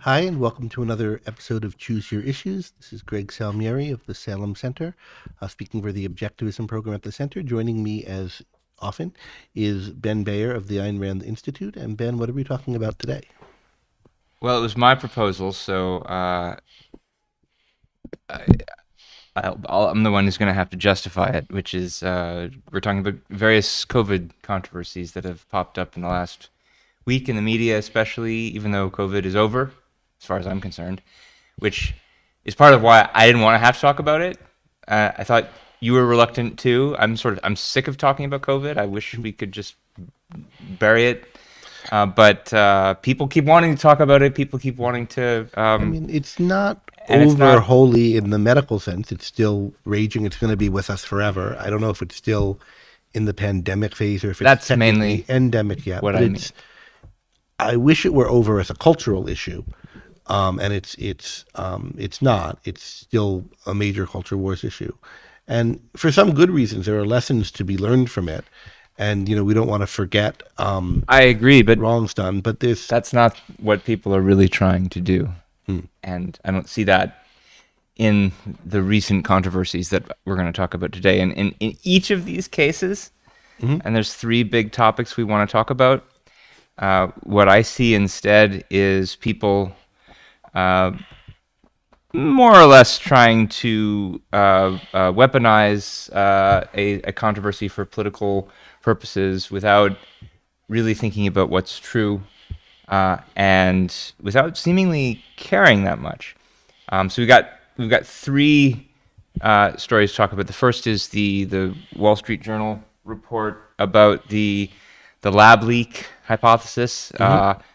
Hi, and welcome to another episode of Choose Your Issues. This is Greg Salmieri of the Salem Center, speaking for the Objectivism Program at the Center. Joining me, as often, is Ben Bayer of the Ayn Rand Institute. And Ben, what are we talking about today? Well, it was my proposal, so I'm the one who's going to have to justify it, which is we're talking about various COVID controversies that have popped up in the last week in the media, especially, even though COVID is over, as far as I'm concerned, which is part of why I didn't want to have to talk about it. I thought you were reluctant too. I'm sick of talking about COVID. I wish we could just bury it. But people keep wanting to talk about it. People keep wanting to. It's not And it's over not- wholly in the medical sense. It's still raging. It's going to be with us forever. I don't know if it's still in the pandemic phase or if it's That's technically mainly endemic yet. what but I it's, I wish it were over as a cultural issue, and it's not. It's still a major culture wars issue, and for some good reasons, there are lessons to be learned from it, and we don't want to forget I agree, but wrongs done. But there's that's not what people are really trying to do. Hmm. And I don't see that in the recent controversies that we're going to talk about today. And in each of these cases, and there's three big topics we want to talk about, what I see instead is people more or less trying to weaponize a controversy for political purposes without really thinking about what's true and without seemingly caring that much. So we've got three stories to talk about. The first is the Wall Street Journal report about the lab leak hypothesis.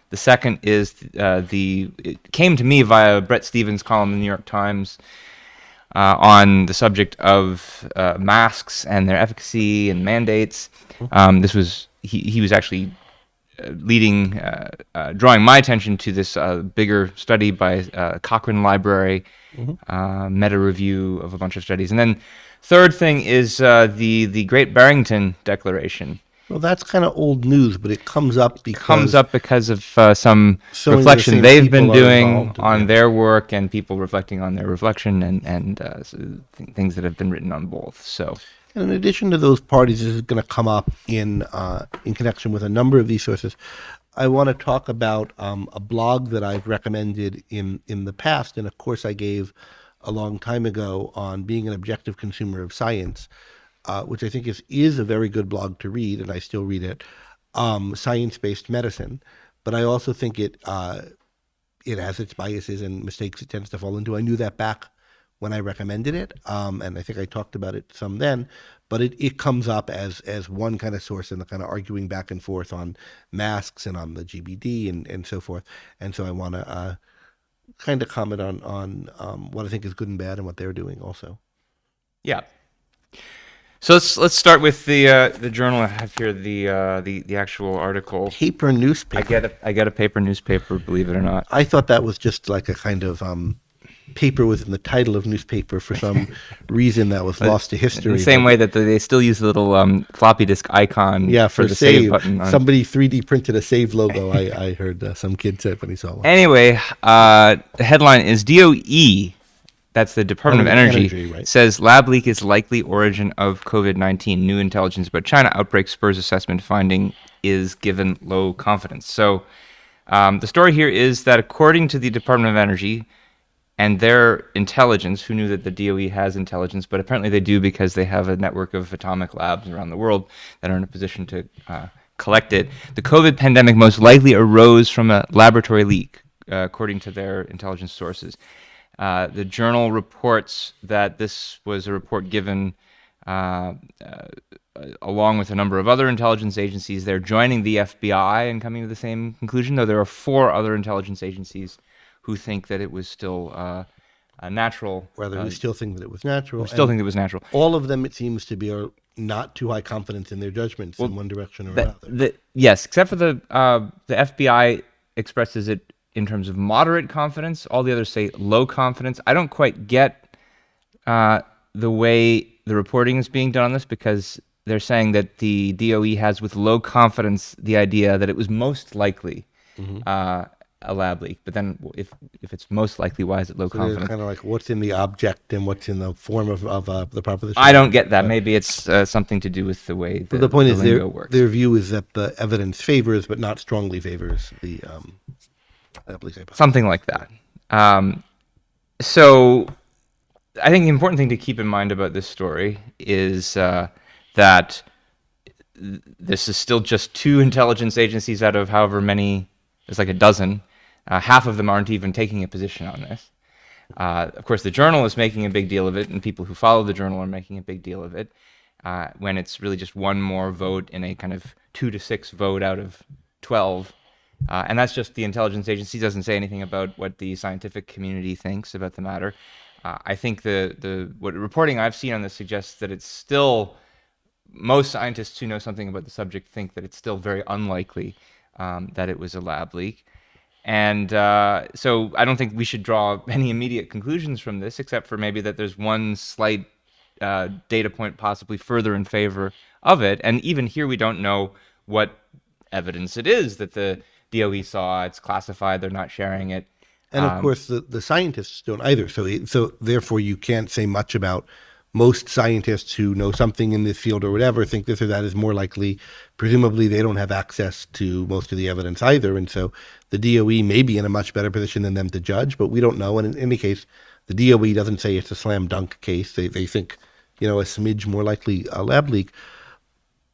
The second is it came to me via Bret Stephens' column in the New York Times on the subject of masks and their efficacy and mandates. This was he was actually leading, drawing my attention to this bigger study by Cochrane Library, meta review of a bunch of studies, and then third thing is the Great Barrington Declaration. well, that's kind of old news, but it comes up Because of some So many of the reflection same they've been people are doing involved, on yeah. their work and people reflecting on their reflection and things that have been written on both. So And in addition to those parties, this is going to come up in connection with a number of these sources. I want to talk about a blog that I've recommended in the past, and a course I gave a long time ago on being an objective consumer of science, which I think is a very good blog to read, and I still read it. Science-based medicine, but I also think it has its biases and mistakes it tends to fall into. I knew that back when I recommended it, and I think I talked about it some then, but it comes up as one kind of source in the kind of arguing back and forth on masks and on the GBD and so forth. And so I want to kind of comment on what I think is good and bad and what they're doing also. yeah. So let's start with the journal. I have here the actual article. Paper newspaper. I get a paper newspaper, believe it or not. I thought that was just like a kind of paper within the title of newspaper for some reason that was lost to history. In the same way that they still use the little floppy disk icon for the save button. Somebody 3D printed a save logo. I heard some kid say it when he saw one. Anyway, the headline is DOE, that's the Department of Energy, right. says lab leak is likely origin of COVID-19. New intelligence about China outbreak spurs assessment finding is given low confidence. So the story here is that according to the Department of Energy, and their intelligence, who knew that the DOE has intelligence, but apparently they do because they have a network of atomic labs around the world that are in a position to collect it. The COVID pandemic most likely arose from a laboratory leak, according to their intelligence sources. The journal reports that this was a report given along with a number of other intelligence agencies. They're joining the FBI and coming to the same conclusion, though there are 4 other intelligence agencies who think that it was still natural. Rather, we still think that it was natural. We still think it was natural. All of them, it seems to be, are not too high confidence in their judgments in one direction or another. Yes, except for the FBI expresses it in terms of moderate confidence. All the others say low confidence. I don't quite get the way the reporting is being done on this, because they're saying that the DOE has with low confidence the idea that it was most likely a lab leak. But then if it's most likely, why is it low So there's confidence? kind of like what's in the object and what's in the form of the proposition. I don't get that. Maybe it's something to do with the way But the point the is, lingo works. their view is that the evidence favors, but not strongly favors the lab leak hypothesis. Something like that. So I think the important thing to keep in mind about this story is that this is still just 2 intelligence agencies out of however many, there's like a dozen. Half of them aren't even taking a position on this. Of course, the journal is making a big deal of it, and people who follow the journal are making a big deal of it, when it's really just one more vote in a kind of 2-6 vote out of 12. And that's just the intelligence agency, doesn't say anything about what the scientific community thinks about the matter. I think what reporting I've seen on this suggests that it's still, most scientists who know something about the subject think that it's still very unlikely that it was a lab leak. And so I don't think we should draw any immediate conclusions from this, except for maybe that there's one slight data point possibly further in favor of it. And even here, we don't know what evidence it is that the DOE saw. It's classified. They're not sharing it. And of course, the scientists don't either. So therefore, you can't say much about most scientists who know something in this field or whatever think this or that is more likely. Presumably, they don't have access to most of the evidence either. And so the DOE may be in a much better position than them to judge, but we don't know. And in any case, the DOE doesn't say it's a slam dunk case. They think, a smidge more likely a lab leak.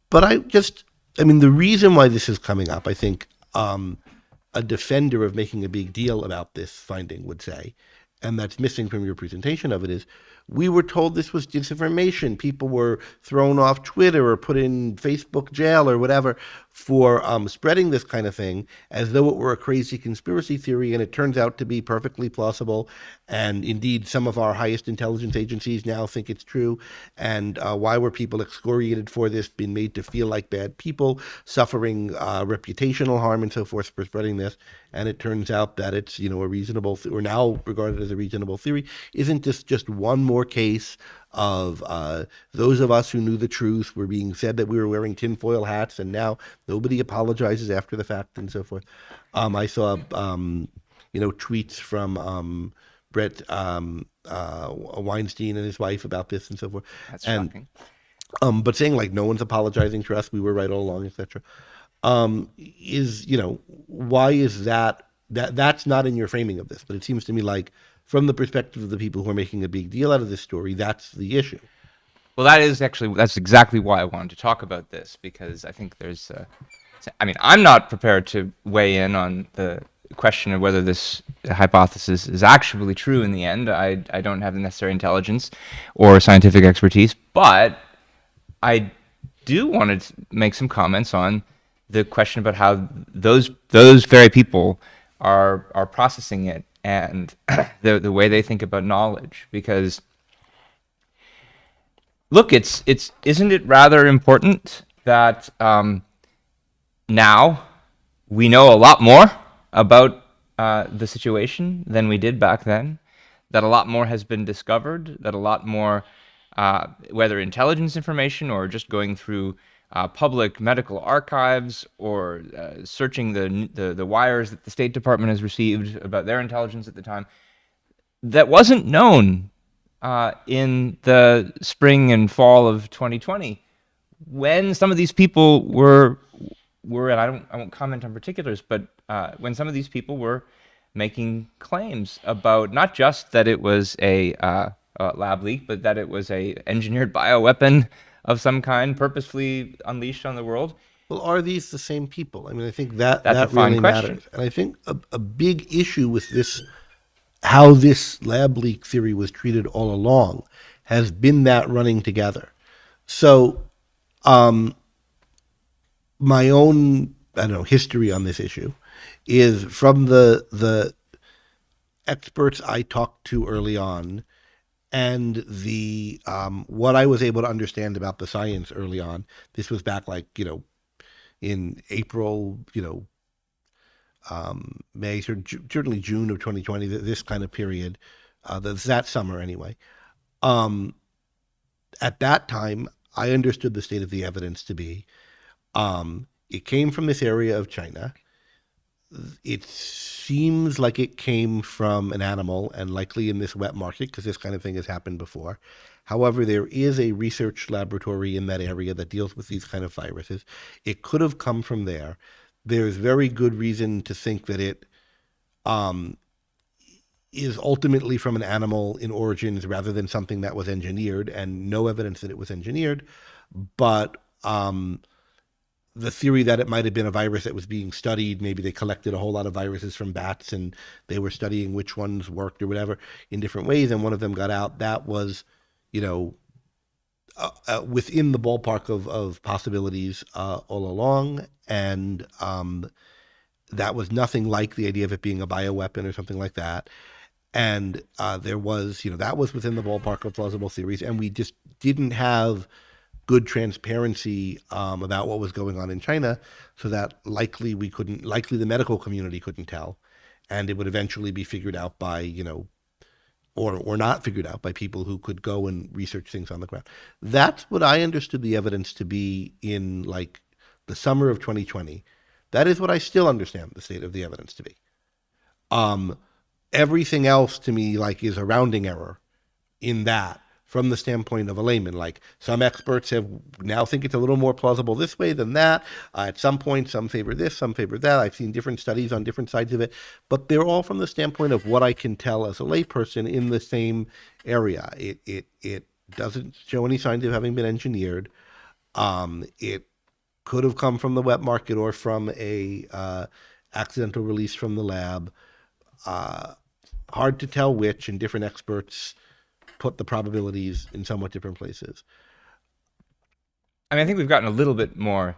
But the reason why this is coming up, I think, a defender of making a big deal about this finding would say, and that's missing from your presentation of it, is we were told this was disinformation. People were thrown off Twitter or put in Facebook jail or whatever for spreading this kind of thing as though it were a crazy conspiracy theory, and it turns out to be perfectly plausible. And indeed, some of our highest intelligence agencies now think it's true. And why were people excoriated for this, being made to feel like bad people, suffering reputational harm and so forth for spreading this? And it turns out that it's, a reasonable, or now regarded as a reasonable theory. Isn't this just one more case of those of us who knew the truth were being said that we were wearing tinfoil hats, and now nobody apologizes after the fact and so forth? I saw, tweets from Brett Weinstein and his wife about this and so forth. That's shocking. But saying like no one's apologizing to us, we were right all along, etc. Why is that? That's not in your framing of this, but it seems to me like, from the perspective of the people who are making a big deal out of this story, that's the issue. Well, that's exactly why I wanted to talk about this, because I think I'm not prepared to weigh in on the question of whether this hypothesis is actually true in the end. I don't have the necessary intelligence or scientific expertise, but I do want to make some comments on the question about how those very people are processing it, and the way they think about knowledge. Because look, isn't it rather important that now we know a lot more about the situation than we did back then, that a lot more has been discovered, that a lot more, whether intelligence information or just going through public medical archives or searching the wires that the State Department has received about their intelligence at the time, that wasn't known in the spring and fall of 2020, when some of these people were and I won't comment on particulars, but when some of these people were making claims about not just that it was a lab leak, but that it was a engineered bioweapon of some kind, purposefully unleashed on the world. Well, are these the same people? I think that's a fine really question. matters. And I think a big issue with this, how this lab leak theory was treated all along, has been that running together. So my own, history on this issue is from the experts I talked to early on, and the what I was able to understand about the science early on. This was back in April, May, certainly June of 2020, this kind of period, that summer anyway. At that time, I understood the state of the evidence to be, it came from this area of China. it seems like it came from an animal and likely in this wet market because this kind of thing has happened before. However, there is a research laboratory in that area that deals with these kind of viruses. It could have come from there. There's very good reason to think that it is ultimately from an animal in origins rather than something that was engineered, and no evidence that it was engineered. But the theory that it might have been a virus that was being studied, maybe they collected a whole lot of viruses from bats and they were studying which ones worked or whatever in different ways, and one of them got out, that was, within the ballpark of possibilities all along. And that was nothing like the idea of it being a bioweapon or something like that. And there was, that was within the ballpark of plausible theories. And we just didn't have good transparency about what was going on in China, so that likely the medical community couldn't tell. And it would eventually be figured out by, or not figured out by people who could go and research things on the ground. That's what I understood the evidence to be in like the summer of 2020. That is what I still understand the state of the evidence to be. Everything else to me like is a rounding error in that from the standpoint of a layman. Like some experts have now think it's a little more plausible this way than that. At some point, some favor this, some favor that. I've seen different studies on different sides of it, but they're all from the standpoint of what I can tell as a layperson in the same area. It doesn't show any signs of having been engineered. It could have come from the wet market or from a accidental release from the lab. Hard to tell which, and different experts put the probabilities in somewhat different places. I mean, I think we've gotten a little bit more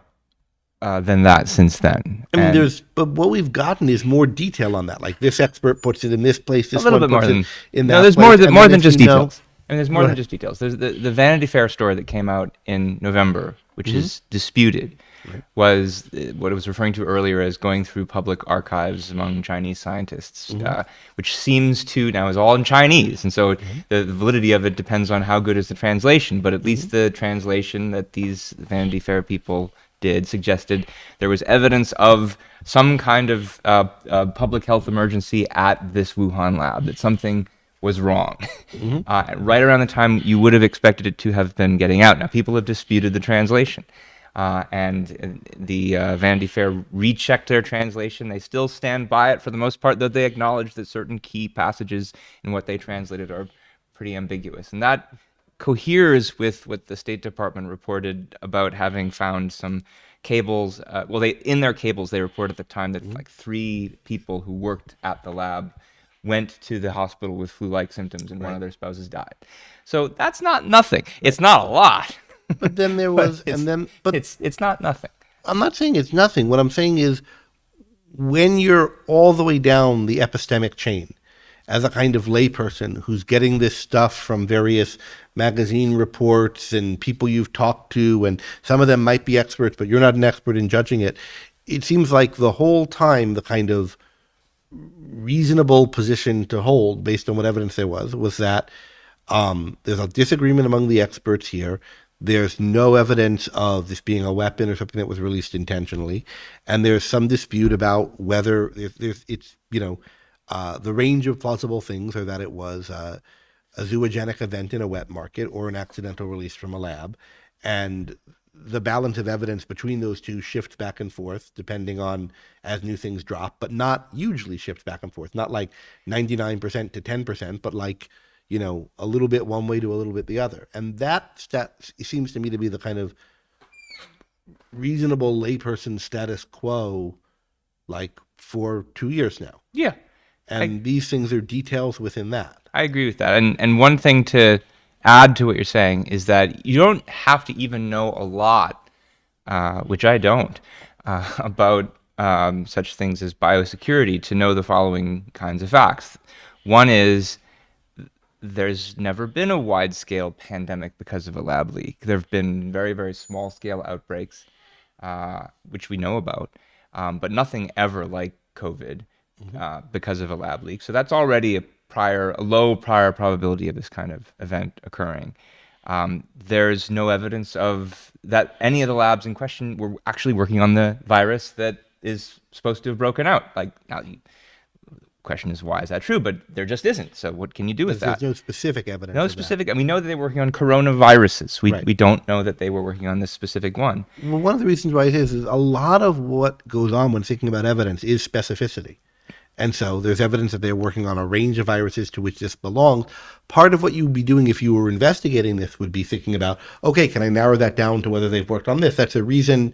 than that since then. I mean, but what we've gotten is more detail on that. Like this expert puts it in this place, this a little one bit more puts than, it in that no, there's place. more than just details. I mean, there's more than just details. There's the Vanity Fair story that came out in November, which is disputed, was what I was referring to earlier as going through public archives among Chinese scientists, which seems to now is all in Chinese. And so the validity of it depends on how good is the translation. But at least the translation that these Vanity Fair people did suggested there was evidence of some kind of public health emergency at this Wuhan lab, that something was wrong. Right around the time you would have expected it to have been getting out. Now, people have disputed the translation. And the Vanity Fair rechecked their translation. They still stand by it for the most part, though they acknowledge that certain key passages in what they translated are pretty ambiguous. And that coheres with what the State Department reported about having found some cables. In their cables, they reported at the time that like 3 people who worked at the lab went to the hospital with flu-like symptoms, and one of their spouses died. So that's not nothing. It's not a lot. But then there was, but it's not nothing. I'm not saying it's nothing. What I'm saying is, when you're all the way down the epistemic chain, as a kind of layperson who's getting this stuff from various magazine reports and people you've talked to, and some of them might be experts, but you're not an expert in judging it. It seems like the whole time the kind of reasonable position to hold, based on what evidence there was that there's a disagreement among the experts here. There's no evidence of this being a weapon or something that was released intentionally, and there's some dispute about whether it's the range of plausible things are that it was a zoogenic event in a wet market or an accidental release from a lab, and the balance of evidence between those two shifts back and forth depending on as new things drop, but not hugely shifts back and forth, not like 99% to 10%, but like a little bit one way to a little bit the other. And that seems to me to be the kind of reasonable layperson status quo, like for 2 years now. Yeah. And these things are details within that. I agree with that. And one thing to add to what you're saying is that you don't have to even know a lot, which I don't, about such things as biosecurity to know the following kinds of facts. One is, there's never been a wide-scale pandemic because of a lab leak. There have been very, very small-scale outbreaks, which we know about, but nothing ever like COVID because of a lab leak. So that's already a low prior probability of this kind of event occurring. There's no evidence of that any of the labs in question were actually working on the virus that is supposed to have broken out. Like, now, the question is, why is that true? But there just isn't. So what can you do with There's that? no specific evidence. No of specific. And we know that they were working on coronaviruses. Right. We don't know that they were working on this specific one. That. Well, one of the reasons why it is a lot of what goes on when thinking about evidence is specificity. And so there's evidence that they're working on a range of viruses to which this belongs. Part of what you'd be doing if you were investigating this would be thinking about, okay, can I narrow that down to whether they've worked on this? That's a reason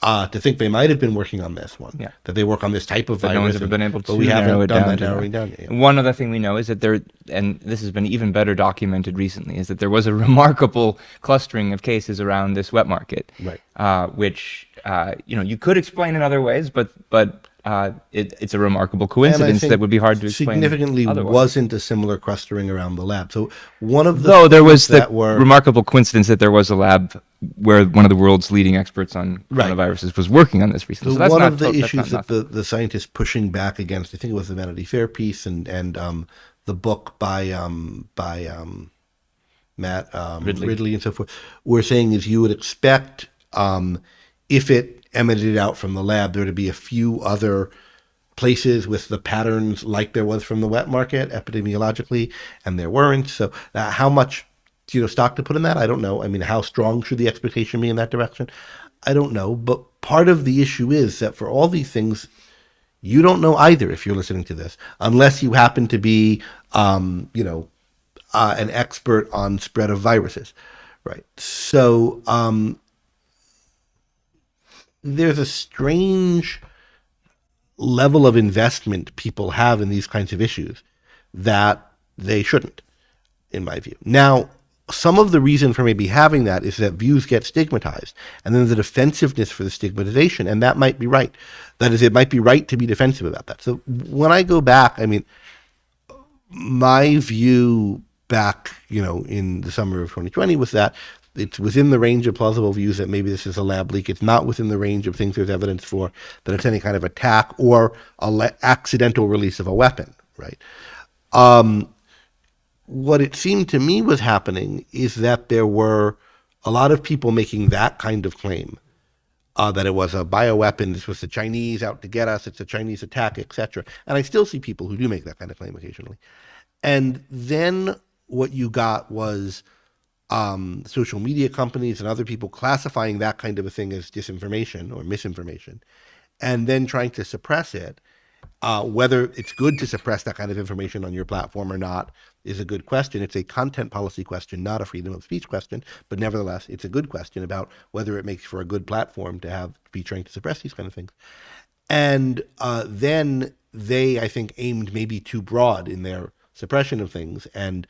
to think they might have been working on this one. Yeah. That they work on this type of virus. No one's ever been able to but we haven't narrow it done down that to narrowing that. down yet. One other thing we know is that there, and this has been even better documented recently, is that there was a remarkable clustering of cases around this wet market, Right. Which you could explain in other ways, but it's a remarkable coincidence that would be hard to explain. Significantly otherwise. wasn't a similar clustering around the lab. So one of the Though there things was the that were remarkable coincidence that there was a lab where one of the world's leading experts on Right. coronaviruses was working on this recently. So So that's one not of the that's not issues that nothing. the scientists pushing back against, I think it was the Vanity Fair piece and the book by Matt Ridley and so forth, were saying is you would expect if it emanated out from the lab, there to be a few other places with the patterns like there was from the wet market epidemiologically, and there weren't. So how much stock to put in that? I don't know. I mean, how strong should the expectation be in that direction? I don't know. But part of the issue is that for all these things, you don't know either if you're listening to this, unless you happen to be, an expert on spread of viruses, right? So there's a strange level of investment people have in these kinds of issues that they shouldn't, in my view. Now, some of the reason for maybe having that is that views get stigmatized, and then the defensiveness for the stigmatization, and that might be right. That is, it might be right to be defensive about that. So when I go back, I mean, my view back, in the summer of 2020 was that it's within the range of plausible views that maybe this is a lab leak. It's not within the range of things there's evidence for that it's any kind of attack or accidental release of a weapon, right? What it seemed to me was happening is that there were a lot of people making that kind of claim, that it was a bioweapon, this was the Chinese out to get us, it's a Chinese attack, etc. And I still see people who do make that kind of claim occasionally. And then what you got was social media companies and other people classifying that kind of a thing as disinformation or misinformation, and then trying to suppress it. Whether it's good to suppress that kind of information on your platform or not is a good question. It's a content policy question, not a freedom of speech question, but nevertheless, it's a good question about whether it makes for a good platform to be trying to suppress these kind of things. And then they, I think, aimed maybe too broad in their suppression of things and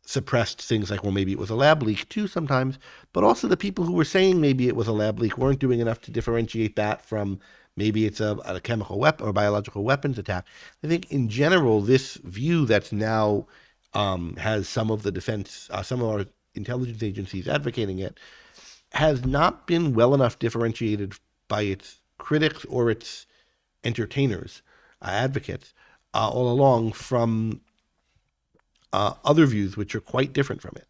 suppressed things like, well, maybe it was a lab leak too sometimes, but also the people who were saying maybe it was a lab leak weren't doing enough to differentiate that from maybe it's a chemical weapon or biological weapons attack. I think in general, this view that's now has some of the defense, some of our intelligence agencies advocating it, has not been well enough differentiated by its critics or its entertainers, advocates, all along from other views which are quite different from it.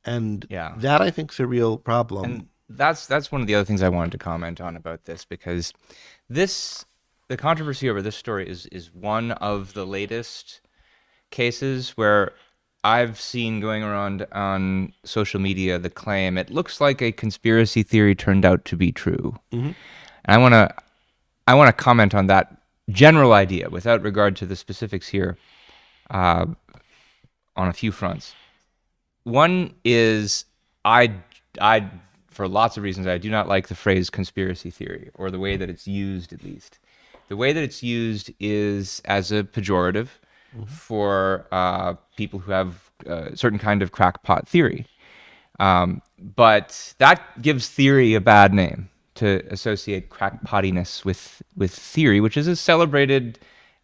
And that, I think, is a real problem. And that's one of the other things I wanted to comment on about this, because the controversy over this story is one of the latest cases where I've seen going around on social media the claim, it looks like a conspiracy theory turned out to be true. Mm-hmm. And I want to comment on that general idea without regard to the specifics here on a few fronts. One is I for lots of reasons, I do not like the phrase conspiracy theory, or the way that it's used, at least. The way that it's used is as a pejorative for people who have a certain kind of crackpot theory. But that gives theory a bad name, to associate crackpottiness with theory, which is a celebrated,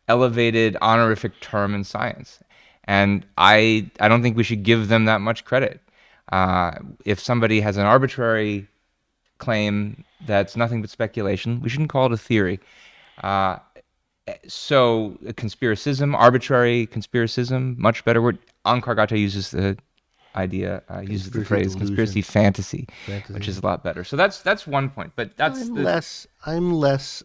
elevated, honorific term in science. And I don't think we should give them that much credit. If somebody has an arbitrary claim that's nothing but speculation, we shouldn't call it a theory. So conspiracism, arbitrary conspiracism, much better word. Ankargata uses the idea uses the Conspiracy phrase delusion. conspiracy fantasy, Fantasy. which is a lot better. So that's one point. But that's I'm less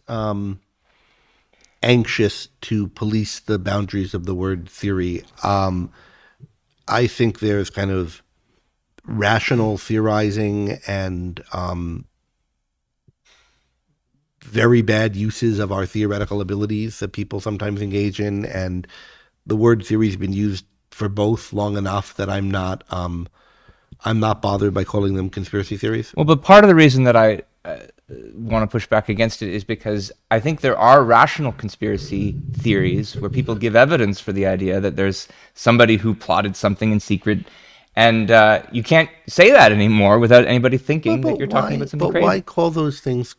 anxious to police the boundaries of the word theory. I think there's kind of rational theorizing and very bad uses of our theoretical abilities that people sometimes engage in, and the word theory has been used for both long enough that I'm not bothered by calling them conspiracy theories. Well, but part of the reason that I want to push back against it is because I think there are rational conspiracy theories where people give evidence for the idea that there's somebody who plotted something in secret, and you can't say that anymore without anybody thinking that you're talking about something but crazy. why call those things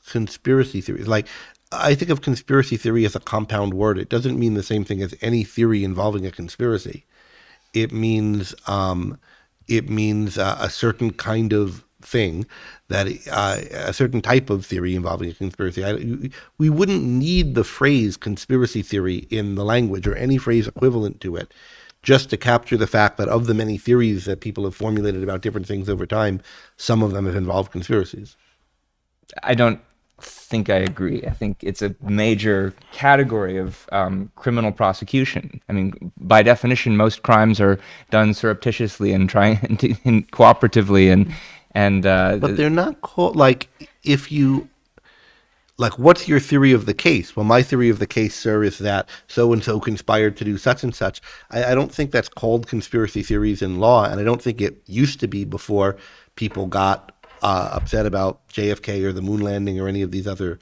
conspiracy theories? Like, I think of conspiracy theory as a compound word. It doesn't mean the same thing as any theory involving a conspiracy. It means a certain kind of thing, that a certain type of theory involving a conspiracy. We wouldn't need the phrase conspiracy theory in the language or any phrase equivalent to it just to capture the fact that of the many theories that people have formulated about different things over time, some of them have involved conspiracies. I don't think I agree. I think it's a major category of criminal prosecution. I mean, by definition, most crimes are done surreptitiously and and cooperatively, and but they're not called, like, if you, like, what's your theory of the case? Well, my theory of the case, sir, is that so-and-so conspired to do such and such. I don't think that's called conspiracy theories in law, and I don't think it used to be before people got upset about JFK or the moon landing or any of these other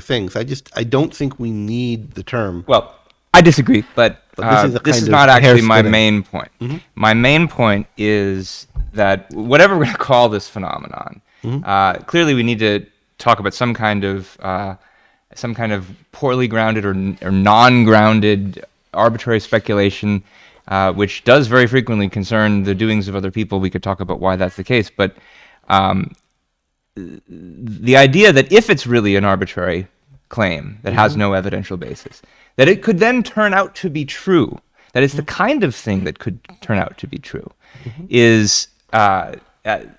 things. I don't think we need the term. Well, I disagree, but this is not actually my main point. Mm-hmm. My main point is that whatever we're going to call this phenomenon, clearly we need to talk about some kind of poorly grounded or non-grounded arbitrary speculation, which does very frequently concern the doings of other people. We could talk about why that's the case, but the idea that if it's really an arbitrary claim that has no evidential basis, that it could then turn out to be true, that it's the kind of thing that could turn out to be true, is, I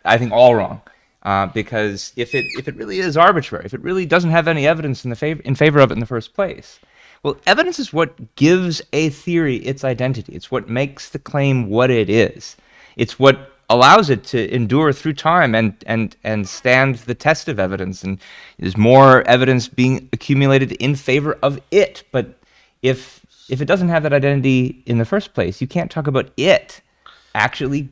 think, all wrong. Because if it really is arbitrary, if it really doesn't have any evidence in favor of it in the first place, well, evidence is what gives a theory its identity. It's what makes the claim what it is. It's what allows it to endure through time and stand the test of evidence. And there's more evidence being accumulated in favor of it. But if it doesn't have that identity in the first place, you can't talk about it actually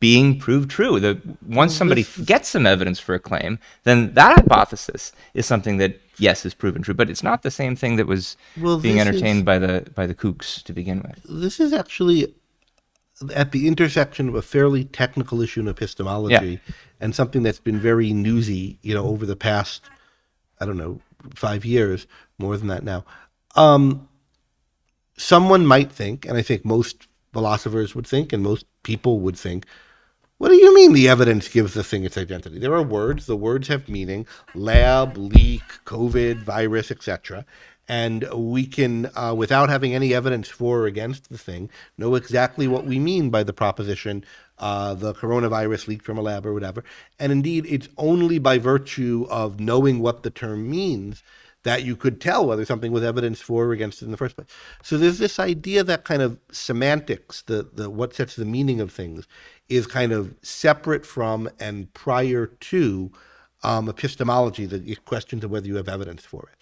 being proved true. Once somebody gets some evidence for a claim, then that hypothesis is something that, yes, is proven true. But it's not the same thing that was being entertained by the kooks to begin with. This is actually at the intersection of a fairly technical issue in epistemology and something that's been very newsy, over the past, 5 years, more than that now. Someone might think, and I think most philosophers would think, and most people would think, what do you mean the evidence gives the thing its identity? There are words, the words have meaning, lab, leak, COVID, virus, etc. And we can, without having any evidence for or against the thing, know exactly what we mean by the proposition, the coronavirus leaked from a lab or whatever. And indeed, it's only by virtue of knowing what the term means that you could tell whether something was evidence for or against it in the first place. So there's this idea that kind of semantics, the what sets the meaning of things, is kind of separate from and prior to epistemology, the questions of whether you have evidence for it.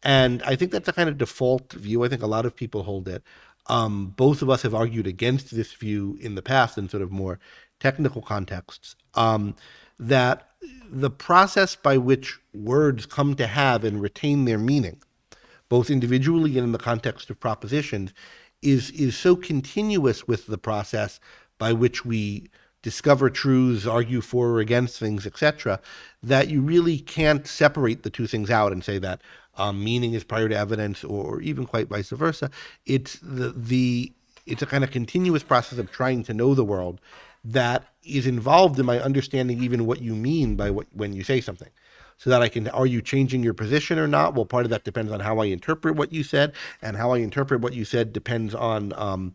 And I think that's a kind of default view. I think a lot of people hold it. Both of us have argued against this view in the past in sort of more technical contexts, that the process by which words come to have and retain their meaning, both individually and in the context of propositions, is so continuous with the process by which we discover truths, argue for or against things, etc., that you really can't separate the two things out and say that meaning is prior to evidence, or even quite vice versa. It's it's a kind of continuous process of trying to know the world that is involved in my understanding even what you mean by when you say something. So that are you changing your position or not? Well, part of that depends on how I interpret what you said, and how I interpret what you said depends on,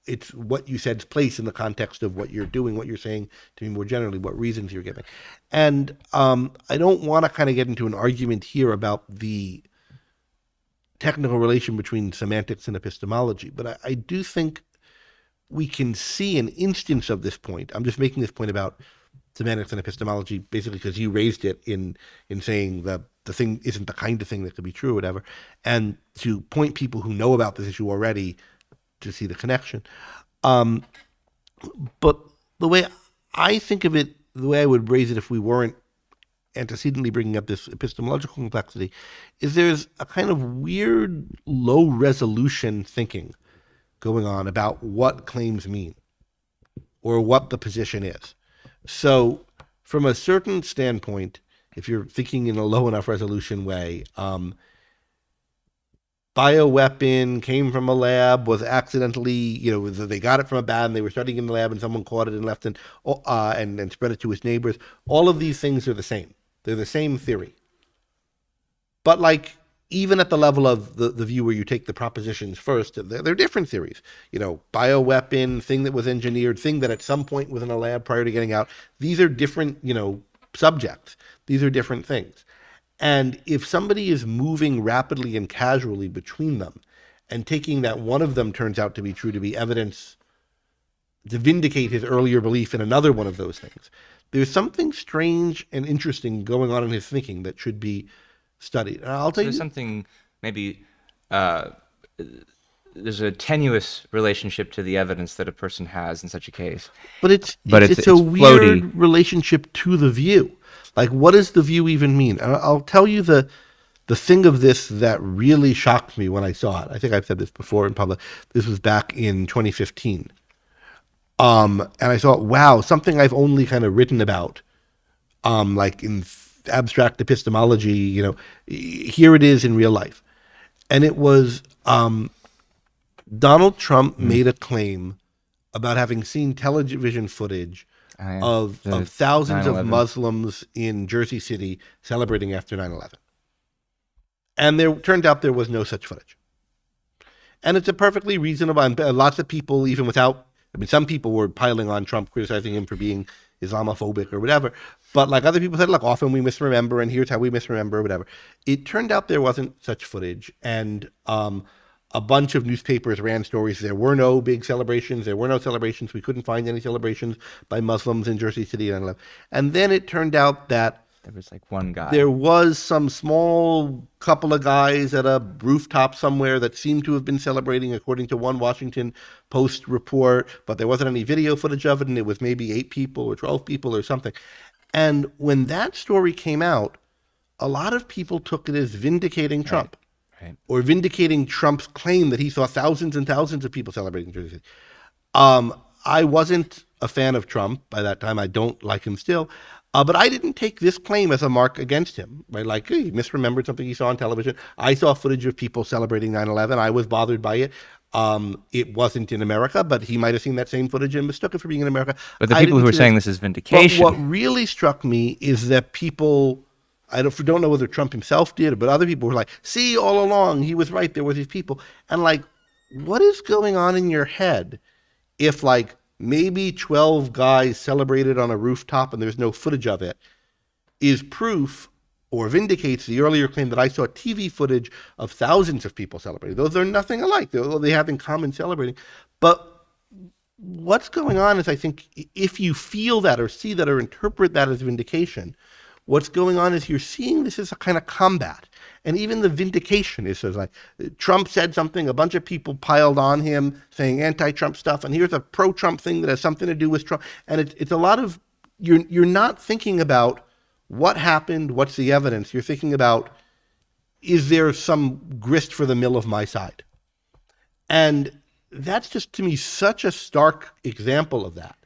it's what you said's place in the context of what you're doing, what you're saying to me more generally, what reasons you're giving. And I don't want to kind of get into an argument here about the technical relation between semantics and epistemology, but I do think we can see an instance of this point. I'm just making this point about semantics and epistemology basically because you raised it in saying that the thing isn't the kind of thing that could be true or whatever, and to point people who know about this issue already to see the connection. But the way I think of it, the way I would raise it if we weren't antecedently bringing up this epistemological complexity, is there's a kind of weird low resolution thinking going on about what claims mean or what the position is. So from a certain standpoint, if you're thinking in a low enough resolution way, bioweapon came from a lab, was accidentally, they got it from a bat and they were studying in the lab and someone caught it and left it and spread it to his neighbors. All of these things are the same. They're the same theory. But like, even at the level of the view where you take the propositions first, they're different theories. Bioweapon, thing that was engineered, thing that at some point was in a lab prior to getting out. These are different, subjects. These are different things. And if somebody is moving rapidly and casually between them and taking that one of them turns out to be true to be evidence to vindicate his earlier belief in another one of those things, there's something strange and interesting going on in his thinking that should be studied. And I'll tell you, there's something maybe there's a tenuous relationship to the evidence that a person has in such a case. But it's a weird floaty relationship to the view. Like, what does the view even mean? And I'll tell you the thing of this that really shocked me when I saw it. I think I've said this before in public. This was back in 2015. And I thought, wow, something I've only kind of written about, like in abstract epistemology, here it is in real life. And it was Donald Trump made a claim about having seen television footage of thousands 9/11. of Muslims in Jersey City celebrating after 9/11. And there turned out there was no such footage. And it's a perfectly reasonable, and lots of people, even without, some people were piling on Trump, criticizing him for being Islamophobic or whatever. But like other people said, look, often we misremember, and here's how we misremember, or whatever. It turned out there wasn't such footage, and a bunch of newspapers ran stories. There were no big celebrations. There were no celebrations. We couldn't find any celebrations by Muslims in Jersey City. And then it turned out that there was like one guy. There was some small couple of guys at a rooftop somewhere that seemed to have been celebrating, according to one Washington Post report, but there wasn't any video footage of it, and it was maybe 8 people or 12 people or something. And when that story came out, a lot of people took it as vindicating Trump. Right. Or vindicating Trump's claim that he saw thousands and thousands of people celebrating Jersey City. I wasn't a fan of Trump by that time. I don't like him still. But I didn't take this claim as a mark against him, right? Like, he misremembered something he saw on television. I saw footage of people celebrating 9/11. I was bothered by it. It wasn't in America, but he might have seen that same footage and mistook it for being in America. But the people who are saying this is vindication. But what really struck me is that people, I don't know whether Trump himself did, but other people were like, see, all along, he was right. There were these people. And like, what is going on in your head if like maybe 12 guys celebrated on a rooftop and there's no footage of it is proof or vindicates the earlier claim that I saw TV footage of thousands of people celebrating? Those are nothing alike. They have in common celebrating. But what's going on is, I think, if you feel that or see that or interpret that as vindication, what's going on is you're seeing this as a kind of combat. And even the vindication is like, Trump said something, a bunch of people piled on him saying anti-Trump stuff, and here's a pro-Trump thing that has something to do with Trump. And it's a lot of, you're not thinking about what happened, what's the evidence. You're thinking about, is there some grist for the mill of my side? And that's just, to me, such a stark example of that.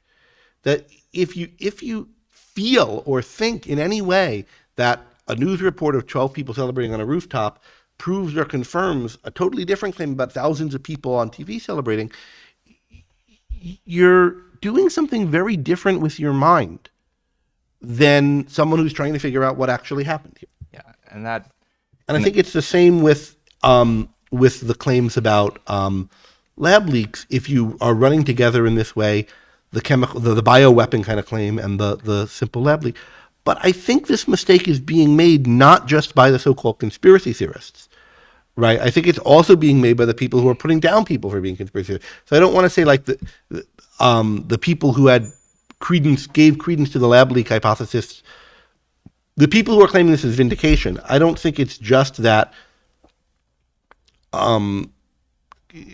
That if you feel or think in any way that a news report of 12 people celebrating on a rooftop proves or confirms a totally different claim about thousands of people on TV celebrating, you're doing something very different with your mind than someone who's trying to figure out what actually happened here. Yeah, and I think it's the same with the claims about lab leaks if you are running together in this way, the chemical, the bioweapon kind of claim and the simple lab leak. But I think this mistake is being made not just by the so-called conspiracy theorists, right? I think it's also being made by the people who are putting down people for being conspiracy theorists. So I don't want to say like the people who gave credence to the lab leak hypothesis, the people who are claiming this is vindication. I don't think it's just that. I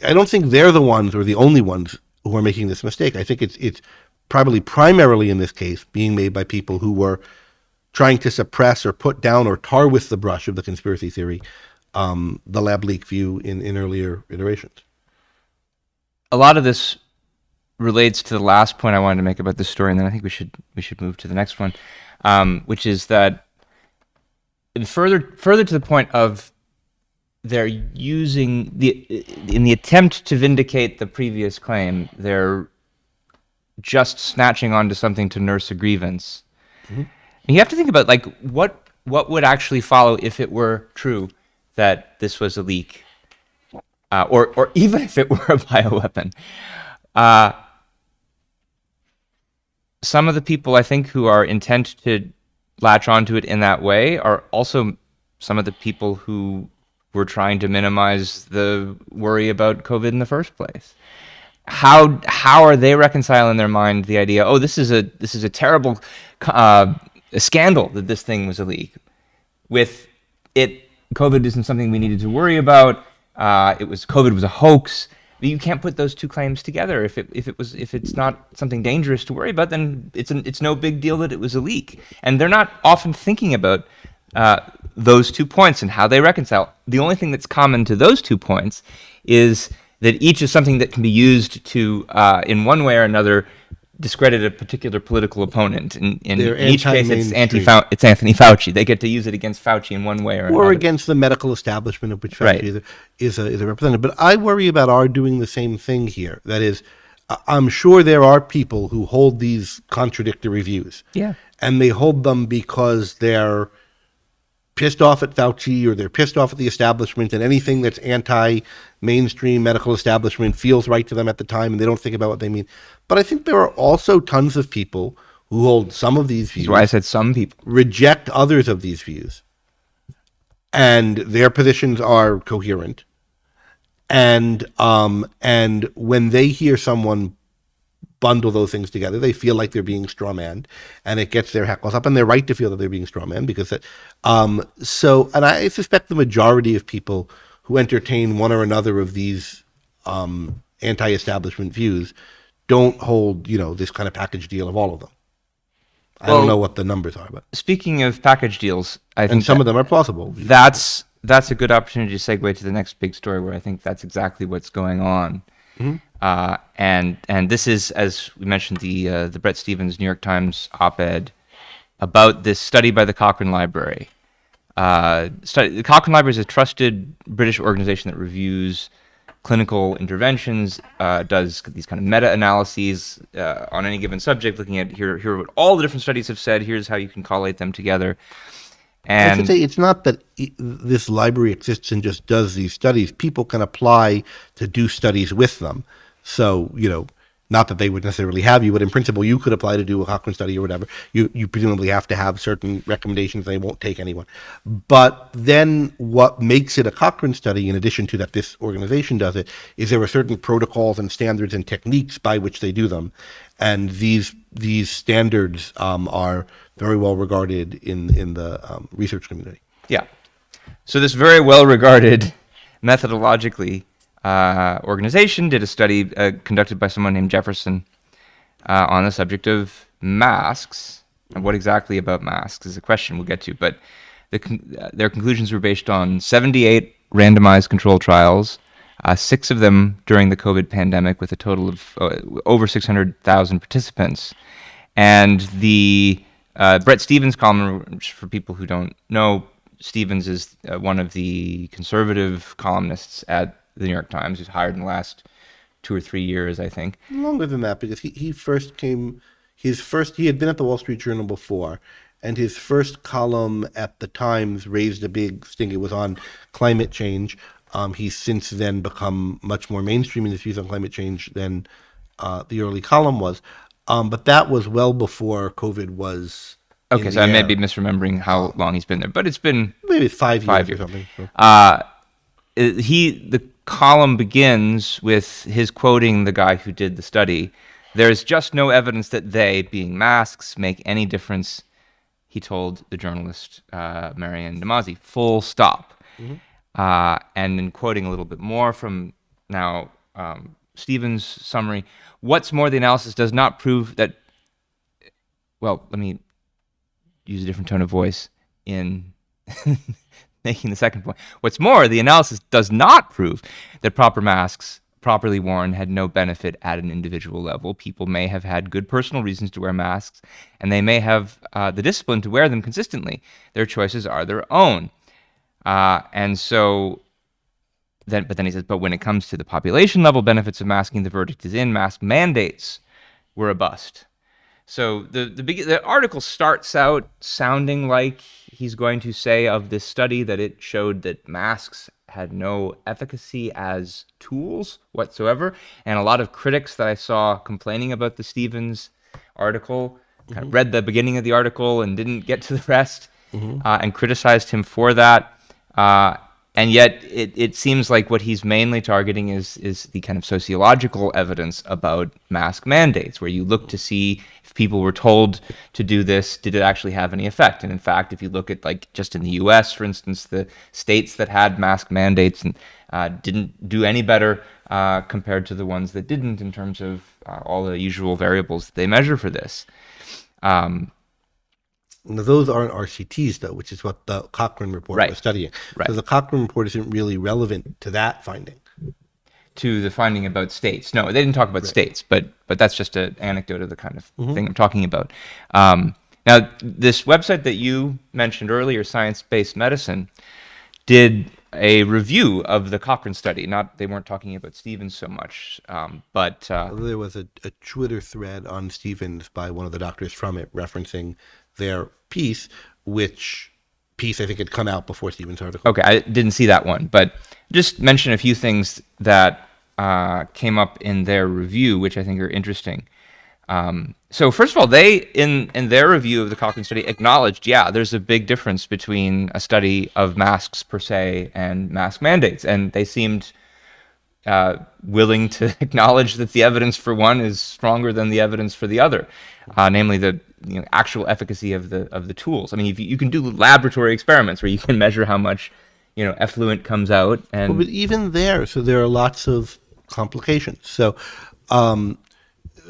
don't think they're the ones or the only ones who are making this mistake. I think it's probably primarily in this case being made by people who were trying to suppress or put down or tar with the brush of the conspiracy theory, the lab leak view in earlier iterations. A lot of this relates to the last point I wanted to make about this story, and then I think we should move to the next one, which is that further to the point of they're using in the attempt to vindicate the previous claim, they're just snatching onto something to nurse a grievance. Mm-hmm. And you have to think about like what would actually follow if it were true that this was a leak, or even if it were a bioweapon. Some of the people I think who are intent to latch onto it in that way are also some of the people who were trying to minimize the worry about COVID in the first place. How are they reconciling in their mind the idea? Oh, this is a terrible scandal that this thing was a leak. With it, COVID isn't something we needed to worry about. COVID was a hoax. You can't put those two claims together. If it's not something dangerous to worry about, then it's no big deal that it was a leak. And they're not often thinking about those 2 points and how they reconcile. The only thing that's common to those 2 points is that each is something that can be used to, in one way or another, discredit a particular political opponent. In each case, it's Anthony Fauci. They get to use it against Fauci in one way or another. Or against the medical establishment of which Fauci is a representative. But I worry about our doing the same thing here. That is, I'm sure there are people who hold these contradictory views. Yeah. And they hold them because they're pissed off at Fauci or they're pissed off at the establishment, and anything that's anti-mainstream medical establishment feels right to them at the time, and they don't think about what they mean. But I think there are also tons of people who hold some of these views. That's why I said some people. Reject others of these views. And their positions are coherent. And when they hear someone bundle those things together, they feel like they're being strawmanned, and it gets their hackles up, and they're right to feel that they're being strawmanned because and I suspect the majority of people who entertain one or another of these anti-establishment views don't hold, this kind of package deal of all of them. I don't know what the numbers are, but speaking of package deals, I think some of them are plausible. That's a good opportunity to segue to the next big story, where I think that's exactly what's going on. Mm-hmm. And this is, as we mentioned, the Bret Stephens New York Times op-ed about this study by the Cochrane Library. The Cochrane Library is a trusted British organization that reviews clinical interventions, does these kind of meta-analyses on any given subject, looking at here are what all the different studies have said, here's how you can collate them together. And I should say it's not that this library exists and just does these studies. People can apply to do studies with them. So, not that they would necessarily have you, but in principle, you could apply to do a Cochrane study or whatever. You presumably have to have certain recommendations. They won't take anyone. But then what makes it a Cochrane study, in addition to that this organization does it, is there are certain protocols and standards and techniques by which they do them. And these standards are very well regarded in the research community. Yeah. So this very well regarded methodologically organization did a study conducted by someone named Jefferson on the subject of masks. And what exactly about masks is a question we'll get to. But their conclusions were based on 78 randomized control trials, 6 of them during the COVID pandemic, with a total of over 600,000 participants. And the Bret Stephens column, which for people who don't know, Stephens is one of the conservative columnists at the New York Times, who's hired in the last 2 or 3 years, I think. Longer than that, because he had been at the Wall Street Journal before, and his first column at the Times raised a big sting. It was on climate change. He's since then become much more mainstream in his views on climate change than the early column was. But that was well before COVID was Okay, in so the I may air. be misremembering how long he's been there, but it's been Maybe 5 years, 5 years. or something. So. The column begins with his quoting the guy who did the study. There is just no evidence that they, being masks, make any difference, he told the journalist Marianne Damazi. Full stop. And in quoting a little bit more from now Stephen's summary, what's more, the analysis does not prove that. Well, let me use a different tone of voice in making the second point. What's more, the analysis does not prove that proper masks, properly worn, had no benefit at an individual level. People may have had good personal reasons to wear masks, and they may have the discipline to wear them consistently. Their choices are their own. And so, but then he says, but when it comes to the population level benefits of masking, the verdict is in. Mask mandates were a bust. So the article starts out sounding like he's going to say of this study that it showed that masks had no efficacy as tools whatsoever. And a lot of critics that I saw complaining about the Stevens article kind of read the beginning of the article and didn't get to the rest and criticized him for that. And yet it seems like what he's mainly targeting is the kind of sociological evidence about mask mandates, where you look to see if people were told to do this, did it actually have any effect? And in fact, if you look at, like, just in the US, for instance, the states that had mask mandates and didn't do any better compared to the ones that didn't in terms of all the usual variables that they measure for this. Now, those aren't RCTs, though, which is what the Cochrane report was studying. Right. So the Cochrane report isn't really relevant to that finding. To the finding about states. No, they didn't talk about states, but that's just an anecdote of the kind of thing I'm talking about. Now, this website that you mentioned earlier, Science-Based Medicine, did a review of the Cochrane study. They weren't talking about Stevens so much, but there was a Twitter thread on Stevens by one of the doctors from it referencing their piece, which piece I think had come out before Stevens' article. Okay, I didn't see that one, but just mention a few things that came up in their review, which I think are interesting. So first of all, they, in their review of the Cochrane study, acknowledged, there's a big difference between a study of masks per se and mask mandates, and they seemed willing to acknowledge that the evidence for one is stronger than the evidence for the other, namely the actual efficacy of the tools. I mean, if you can do laboratory experiments where you can measure how much effluent comes out, and but even there, so there are lots of complications. So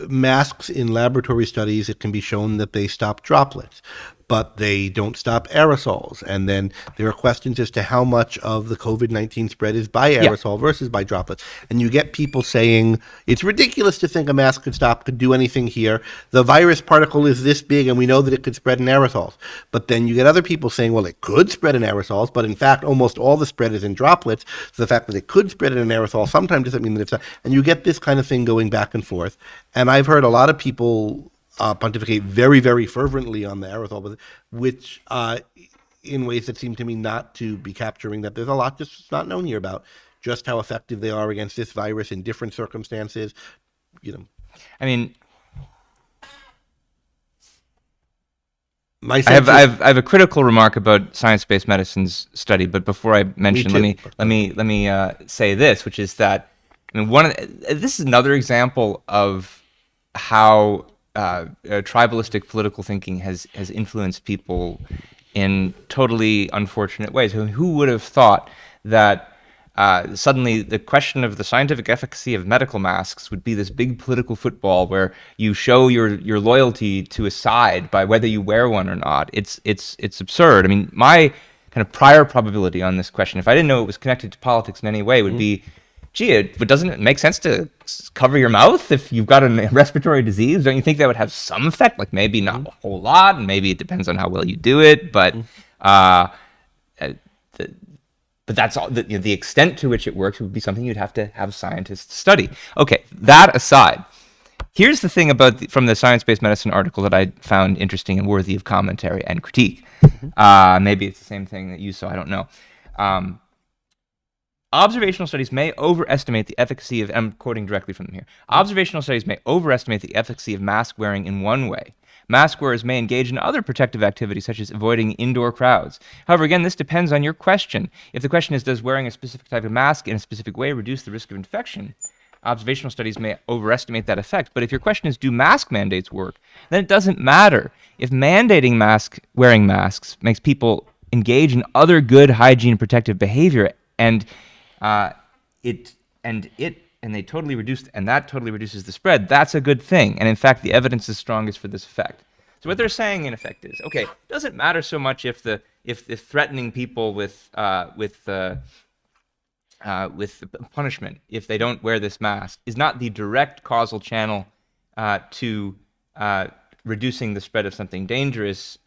masks in laboratory studies, it can be shown that they stop droplets, but they don't stop aerosols. And then there are questions as to how much of the COVID-19 spread is by aerosol versus by droplets. And you get people saying, it's ridiculous to think a mask could do anything here. The virus particle is this big, and we know that it could spread in aerosols. But then you get other people saying, well, it could spread in aerosols, but in fact, almost all the spread is in droplets. So the fact that it could spread in an aerosol sometimes doesn't mean that it's not. And you get this kind of thing going back and forth. And I've heard a lot of people pontificate very, very fervently on the aerosol, which in ways that seem to me not to be capturing that there's a lot just not known here about just how effective they are against this virus in different circumstances. I mean, I have a critical remark about Science-Based Medicine's study, but before I mention, let me say this, which is that this is another example of how tribalistic political thinking has influenced people in totally unfortunate ways. Who would have thought that suddenly the question of the scientific efficacy of medical masks would be this big political football where you show your loyalty to a side by whether you wear one or not? It's absurd. I mean, my kind of prior probability on this question, if I didn't know it was connected to politics in any way, would be, but doesn't it make sense to cover your mouth if you've got a respiratory disease? Don't you think that would have some effect? Like, maybe not a whole lot, and maybe it depends on how well you do it. But that's all. The extent to which it works would be something you'd have to have scientists study. Okay, that aside, here's the thing from the Science-Based Medicine article that I found interesting and worthy of commentary and critique. Maybe it's the same thing that you saw. I don't know. observational studies may overestimate the efficacy of, I'm quoting directly from them here, observational studies may overestimate the efficacy of mask wearing in one way. Mask wearers may engage in other protective activities, such as avoiding indoor crowds. However, again, this depends on your question. If the question is, does wearing a specific type of mask in a specific way reduce the risk of infection? Observational studies may overestimate that effect. But if your question is, do mask mandates work? Then it doesn't matter. If mandating wearing masks makes people engage in other good hygiene protective behavior, and that totally reduces the spread, that's a good thing. And in fact, the evidence is strongest for this effect. So what they're saying, in effect, is, okay, it doesn't matter so much if threatening people with punishment if they don't wear this mask is not the direct causal channel to reducing the spread of something dangerous.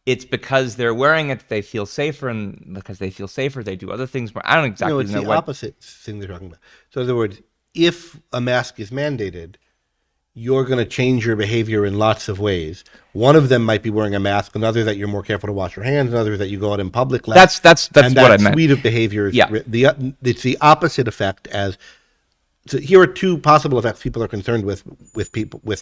It's because they're wearing it, they feel safer, and because they feel safer, they do other things more. I don't exactly know it's the opposite thing they're talking about. So in other words, if a mask is mandated, you're going to change your behavior in lots of ways. One of them might be wearing a mask, another that you're more careful to wash your hands, another that you go out in public less. That's and what I that meant. Suite of behaviors. Yeah. It's the opposite effect as. So here are two possible effects people are concerned with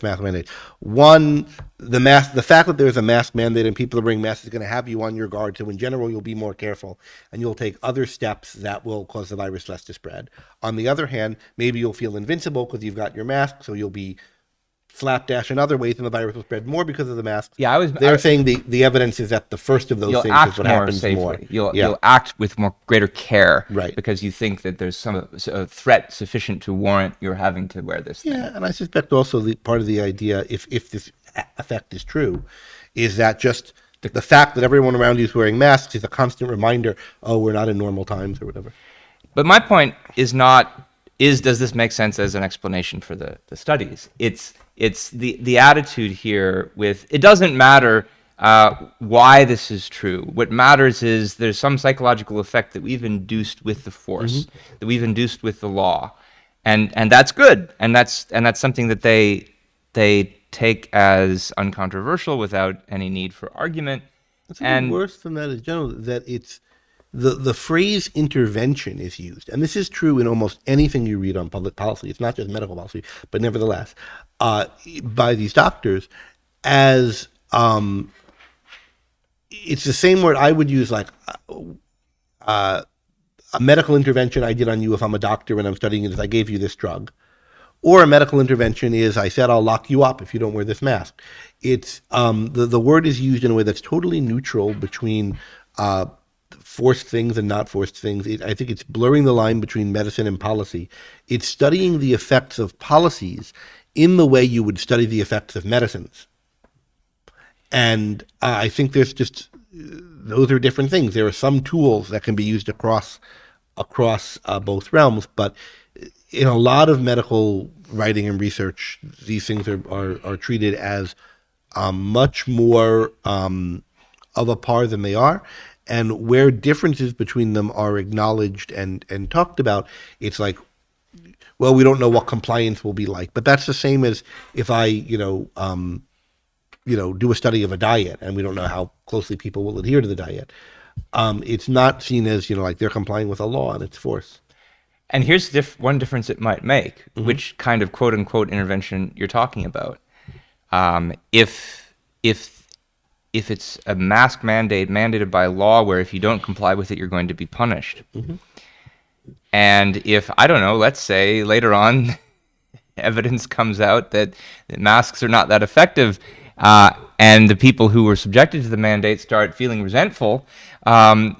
mask mandates. One, the fact that there's a mask mandate and people are wearing masks is going to have you on your guard. So in general, you'll be more careful and you'll take other steps that will cause the virus less to spread. On the other hand, maybe you'll feel invincible because you've got your mask, so you'll be slapdash in other ways and the virus will spread more because of the mask. Yeah, They're saying the evidence is that the first of those things is what happens more. You'll act with greater care, right? Because you think that there's a threat sufficient to warrant your having to wear this thing. Yeah, and I suspect also part of the idea, if this effect is true, is that just the fact that everyone around you is wearing masks is a constant reminder, oh, we're not in normal times or whatever. But my point is does this make sense as an explanation for the studies? It's the attitude here with, it doesn't matter why this is true. What matters is there's some psychological effect that we've induced with the force, that we've induced with the law. And that's good. And that's something that they take as uncontroversial without any need for argument. And worse than that is general that it's the phrase intervention is used, and this is true in almost anything you read on public policy. It's not just medical policy, but nevertheless, by these doctors, as it's the same word I would use, like a medical intervention I did on you if I'm a doctor and I'm studying it is I gave you this drug, or a medical intervention is I said I'll lock you up if you don't wear this mask. It's the word is used in a way that's totally neutral between forced things and not forced things. I think it's blurring the line between medicine and policy. It's studying the effects of policies in the way you would study the effects of medicines. And I think there's just, those are different things. There are some tools that can be used across both realms, but in a lot of medical writing and research, these things are treated as much more of a par than they are. And where differences between them are acknowledged and talked about, it's like, well, we don't know what compliance will be like. But that's the same as if I, do a study of a diet and we don't know how closely people will adhere to the diet. It's not seen as, like they're complying with a law and its force. And here's one difference it might make, which kind of quote unquote intervention you're talking about. If it's a mask mandated by law where if you don't comply with it, you're going to be punished. And if, I don't know, let's say later on evidence comes out that masks are not that effective, and the people who were subjected to the mandate start feeling resentful,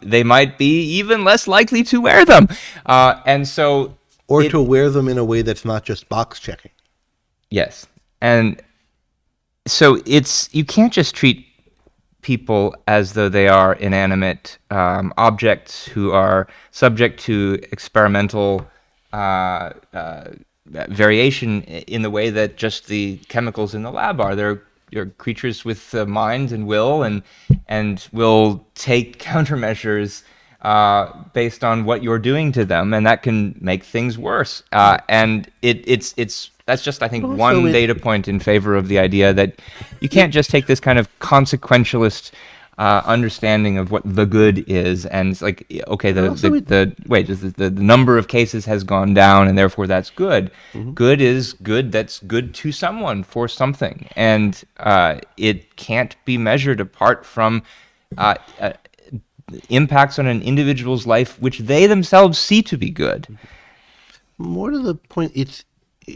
they might be even less likely to wear them. Or to wear them in a way that's not just box checking. Yes. And so you can't just treat people as though they are inanimate objects who are subject to experimental variation in the way that just the chemicals in the lab are. They're creatures with minds and will, and will take countermeasures based on what you're doing to them, and that can make things worse. And that's just, I think, one data point in favor of the idea that you can't just take this kind of consequentialist understanding of what the good is, and it's like, okay, Also, the number of cases has gone down, and therefore that's good. Mhm. Good is good. That's good to someone for something, and it can't be measured apart from uh, uh, impacts on an individual's life which they themselves see to be good. More to the point,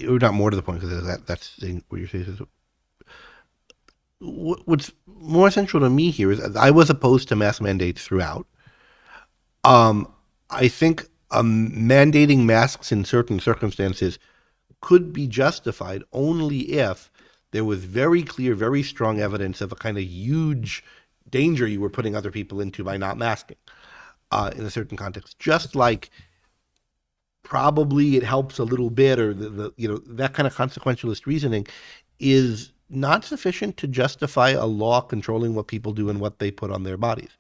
or not more to the point, because that's what you're saying. What's more essential to me here is I was opposed to mask mandates throughout. I think mandating masks in certain circumstances could be justified only if there was very clear, very strong evidence of a kind of huge danger you were putting other people into by not masking in a certain context. Just like probably it helps a little bit, or that kind of consequentialist reasoning is not sufficient to justify a law controlling what people do and what they put on their bodies,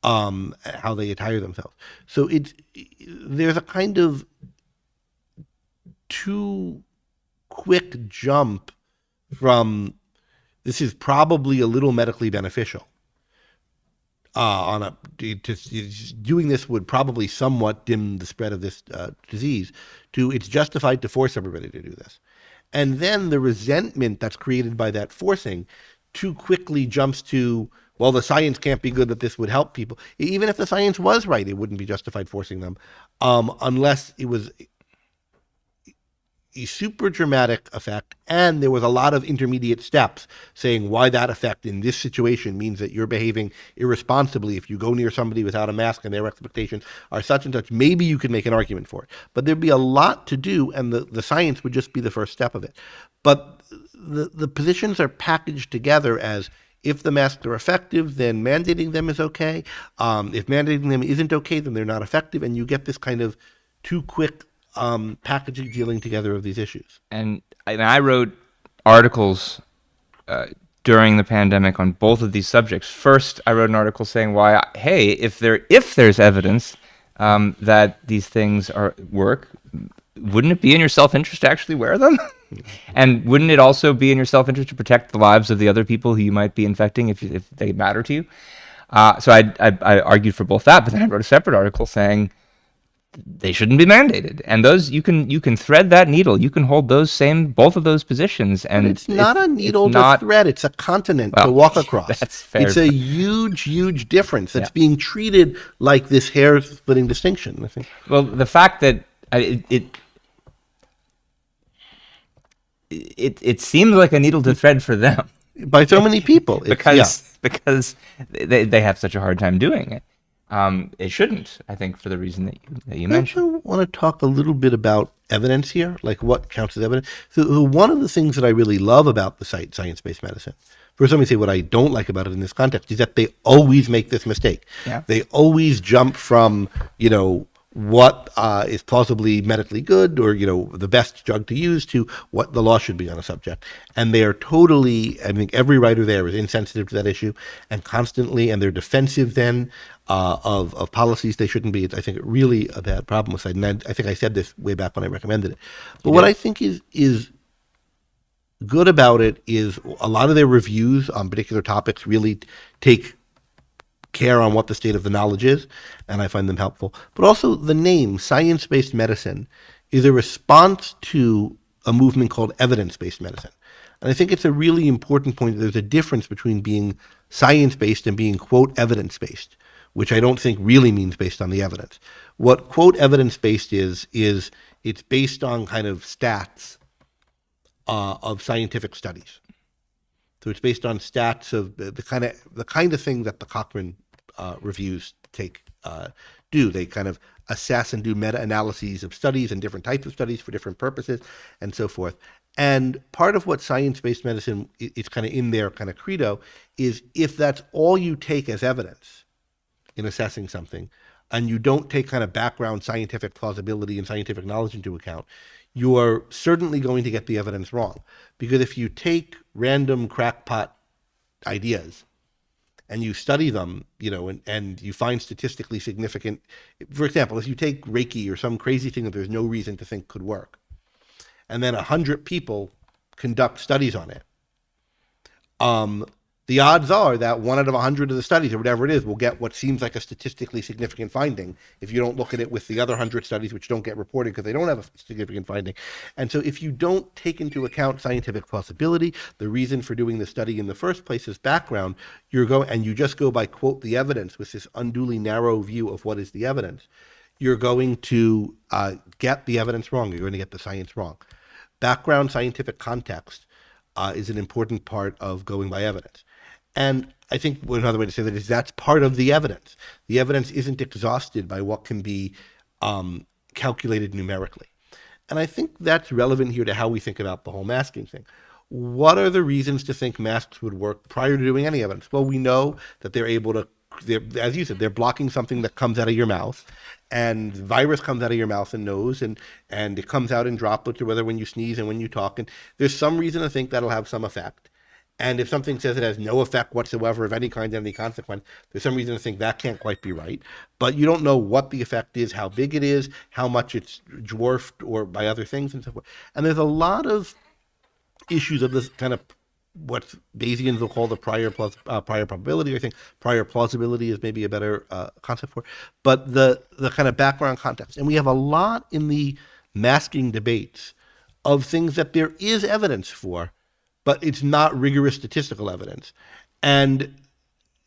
how they attire themselves. So there's a kind of too quick jump from this is probably a little medically beneficial. Doing this would probably somewhat dim the spread of this disease, to it's justified to force everybody to do this. And then the resentment that's created by that forcing too quickly jumps to, well, the science can't be good that this would help people. Even if the science was right, it wouldn't be justified forcing them, unless it was a super dramatic effect, and there was a lot of intermediate steps saying why that effect in this situation means that you're behaving irresponsibly if you go near somebody without a mask and their expectations are such and such. Maybe you could make an argument for it, but there'd be a lot to do, and the science would just be the first step of it. But the positions are packaged together as, if the masks are effective, then mandating them is okay. If mandating them isn't okay, then they're not effective, and you get this kind of too quick packaging, dealing together of these issues. And I wrote articles during the pandemic on both of these subjects. First, I wrote an article saying if there's evidence that these things work, wouldn't it be in your self-interest to actually wear them? And wouldn't it also be in your self-interest to protect the lives of the other people who you might be infecting if they matter to you? So I argued for both that, but then I wrote a separate article saying they shouldn't be mandated, and those you can thread that needle. You can hold both of those positions, and but it's not a needle to thread. It's a continent to walk across. That's fair. It's a huge difference that's being treated like this hair-splitting distinction, I think. Well, the fact that it seems like a needle to thread for them by so many people, because they have such a hard time doing it. It shouldn't, I think, for the reason that you mentioned. I also want to talk a little bit about evidence here, like what counts as evidence. So one of the things that I really love about the site science-based medicine, first let me say what I don't like about it in this context, is that they always make this mistake. Yeah. They always jump from, what is plausibly medically good, or the best drug to use, to what the law should be on a subject. And they are totally, I think every writer there is insensitive to that issue, and they're defensive then of policies they shouldn't be. It's, I think, really a bad problem with it. And I think I said this way back when I recommended it. But what I think is good about it is a lot of their reviews on particular topics really take care on what the state of the knowledge is, and I find them helpful. But also the name, science-based medicine, is a response to a movement called evidence-based medicine. And I think it's a really important point that there's a difference between being science-based and being, quote, evidence-based, which I don't think really means based on the evidence. What, quote, evidence-based is it's based on kind of stats of scientific studies. So it's based on stats of the kind of thing that the Cochrane reviews do. They kind of assess and do meta-analyses of studies and different types of studies for different purposes and so forth. And part of what science-based medicine is kind of in their kind of credo is, if that's all you take as evidence in assessing something, and you don't take kind of background scientific plausibility and scientific knowledge into account, you are certainly going to get the evidence wrong. Because if you take random crackpot ideas and you study them, and you find statistically significant, for example, if you take Reiki or some crazy thing that there's no reason to think could work, and then 100 people conduct studies on it, the odds are that 1 out of 100 of the studies or whatever it is will get what seems like a statistically significant finding if you don't look at it with the other 100 studies which don't get reported because they don't have a significant finding. And so if you don't take into account scientific plausibility, the reason for doing the study in the first place is background, and you just go by quote the evidence with this unduly narrow view of what is the evidence, you're going to get the evidence wrong. You're going to get the science wrong. Background scientific context is an important part of going by evidence. And I think another way to say that is that's part of the evidence. The evidence isn't exhausted by what can be calculated numerically. And I think that's relevant here to how we think about the whole masking thing. What are the reasons to think masks would work prior to doing any evidence? Well, we know that they're able to, as you said, they're blocking something that comes out of your mouth, and virus comes out of your mouth and nose, and it comes out in droplets, or whether when you sneeze and when you talk. And there's some reason to think that'll have some effect. And if something says it has no effect whatsoever of any kind, any consequence, there's some reason to think that can't quite be right. But you don't know what the effect is, how big it is, how much it's dwarfed or by other things and so forth. And there's a lot of issues of this kind of what Bayesians will call the prior probability. I think prior plausibility is maybe a better concept for it. But the kind of background context. And we have a lot in the masking debates of things that there is evidence for, but it's not rigorous statistical evidence. And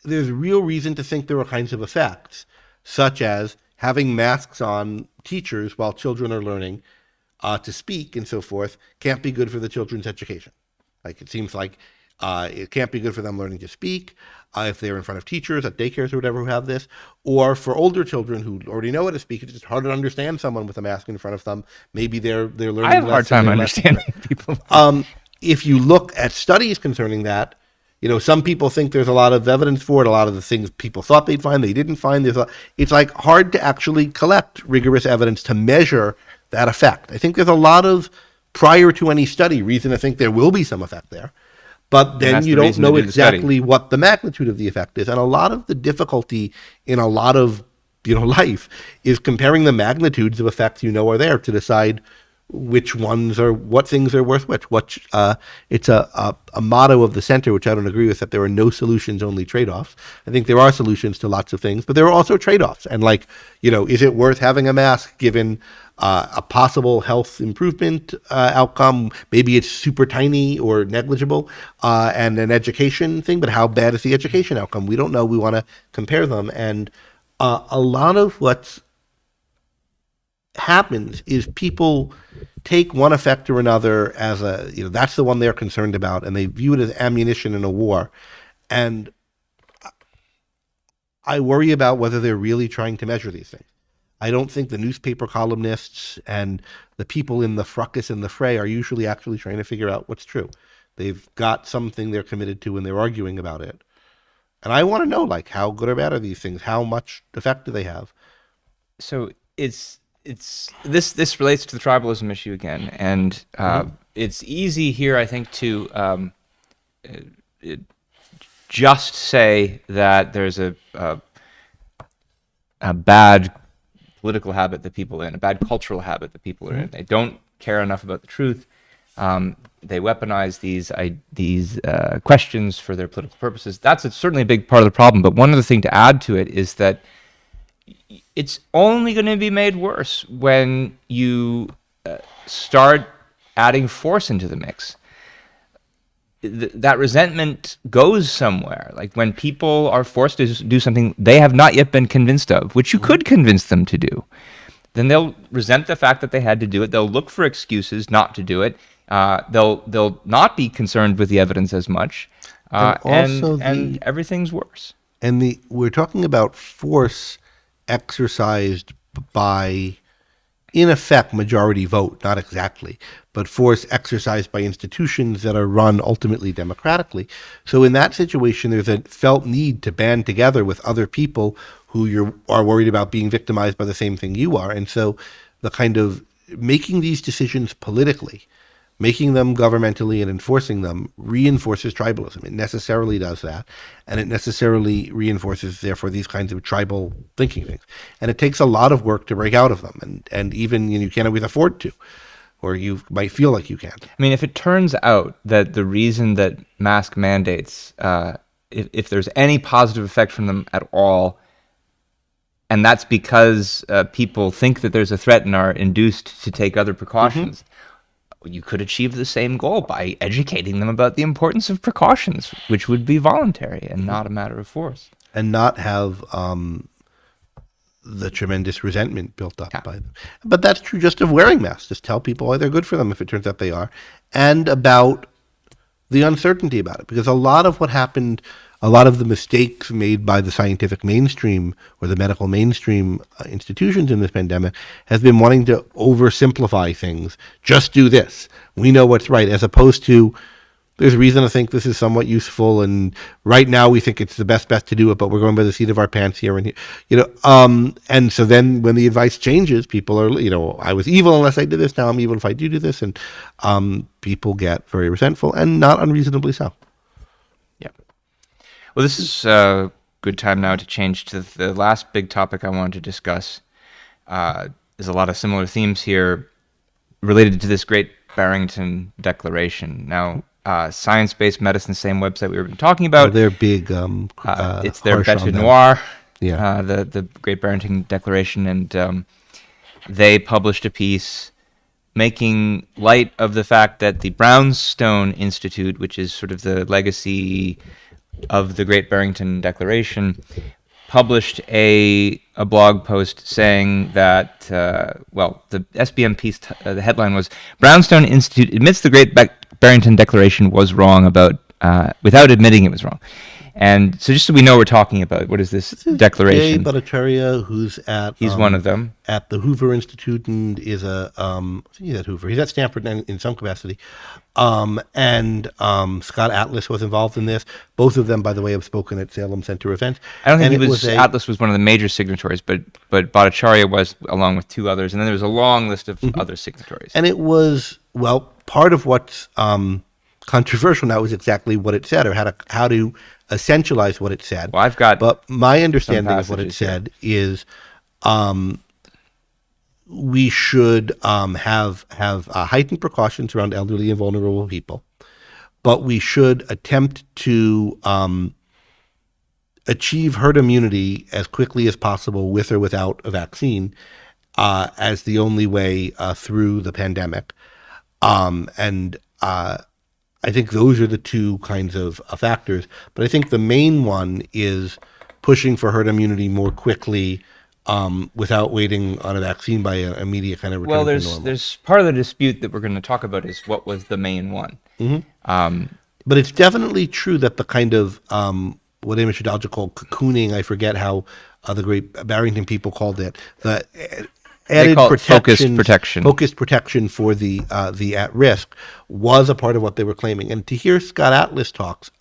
there's real reason to think there are kinds of effects, such as having masks on teachers while children are learning to speak and so forth can't be good for the children's education. Like it seems like it can't be good for them learning to speak if they're in front of teachers at daycares or whatever who have this, or for older children who already know how to speak. It's just harder to understand someone with a mask in front of them. Maybe they're learning. I have a hard time understanding people. If you look at studies concerning that, some people think there's a lot of evidence for it. A lot of the things people thought they'd find, they didn't find. It's like hard to actually collect rigorous evidence to measure that effect. I think there's a lot of, prior to any study, reason to think there will be some effect there. But then you don't know exactly what the magnitude of the effect is. And a lot of the difficulty in a lot of life is comparing the magnitudes of effects are there to decide which ones are, what things are worth which. It's a motto of the center, which I don't agree with, that there are no solutions, only trade-offs. I think there are solutions to lots of things, but there are also trade-offs. And is it worth having a mask given a possible health improvement outcome? Maybe it's super tiny or negligible, and an education thing, but how bad is the education outcome? We don't know. We want to compare them. And a lot of what's happens is people take one effect or another as that's the one they're concerned about, and they view it as ammunition in a war. And I worry about whether they're really trying to measure these things. I don't think the newspaper columnists and the people in the fracas and the fray are usually actually trying to figure out what's true. They've got something they're committed to and they're arguing about it. And I want to know, how good or bad are these things? How much effect do they have? So this relates to the tribalism issue again, and it's easy here, I think, to just say that there's a bad political habit that people are in, a bad cultural habit that people are in. They don't care enough about the truth. They weaponize these questions for their political purposes. That's certainly a big part of the problem. But one other thing to add to it is that it's only going to be made worse when you start adding force into the mix. That resentment goes somewhere. Like when people are forced to do something they have not yet been convinced of, which you could convince them to do, then they'll resent the fact that they had to do it. They'll look for excuses not to do it. They'll not be concerned with the evidence as much, and everything's worse. And we're talking about force exercised by, in effect, majority vote, not exactly, but force exercised by institutions that are run ultimately democratically. So in that situation, there's a felt need to band together with other people who are worried about being victimized by the same thing you are. And so the kind of making these decisions politically, making them governmentally and enforcing them reinforces tribalism. It necessarily does that. And it necessarily reinforces, therefore, these kinds of tribal thinking things. And it takes a lot of work to break out of them. And even you can't always afford to, or you might feel like you can't. I mean, if it turns out that the reason that mask mandates if there's any positive effect from them at all, and that's because people think that there's a threat and are induced to take other precautions, you could achieve the same goal by educating them about the importance of precautions, which would be voluntary and not a matter of force. And not have the tremendous resentment built up by them. But that's true just of wearing masks. Just tell people why they're good for them if it turns out they are. And about the uncertainty about it. Because a lot of what happened, a lot of the mistakes made by the scientific mainstream or the medical mainstream institutions in this pandemic has been wanting to oversimplify things. Just do this. We know what's right. As opposed to, there's reason to think this is somewhat useful, and right now we think it's the best bet to do it, but we're going by the seat of our pants here and here. And so then when the advice changes, people are, I was evil unless I did this, now I'm evil if I do this, and people get very resentful, and not unreasonably so. Yeah. Well, this is a good time now to change to the last big topic I wanted to discuss. There's a lot of similar themes here related to this Great Barrington Declaration. Now, Science-Based Medicine, same website we were talking about. They're big. It's their bête noire, yeah. The Great Barrington Declaration, and they published a piece making light of the fact that the Brownstone Institute, which is sort of the legacy of the Great Barrington Declaration, published a blog post saying that, the SBM piece, the headline was, Brownstone Institute admits the Great Barrington Declaration was wrong without admitting it was wrong. And so just so we know what we're talking about, what is this declaration? Jay Bhattacharya, who's he's one of them. At the Hoover Institute, and is I think he's at Hoover. He's at Stanford in some capacity. And Scott Atlas was involved in this. Both of them, by the way, have spoken at Salem Center events. I don't think Atlas was one of the major signatories, but Bhattacharya was, along with two others, and then there was a long list of other signatories. And it was, part of what's controversial now is exactly what it said, or how to essentialize what it said. Well, but my understanding of what it said is we should have heightened precautions around elderly and vulnerable people, but we should attempt to achieve herd immunity as quickly as possible with or without a vaccine as the only way through the pandemic. I think those are the two kinds of factors. But I think the main one is pushing for herd immunity more quickly without waiting on a vaccine by an immediate kind of return to normal. There's part of the dispute that we're going to talk about is what was the main one. But it's definitely true that the kind of what Amos Shadalja called cocooning, I forget how the Great Barrington people called it, the added focused protection for the at-risk was a part of what they were claiming. And to hear Scott Atlas talks,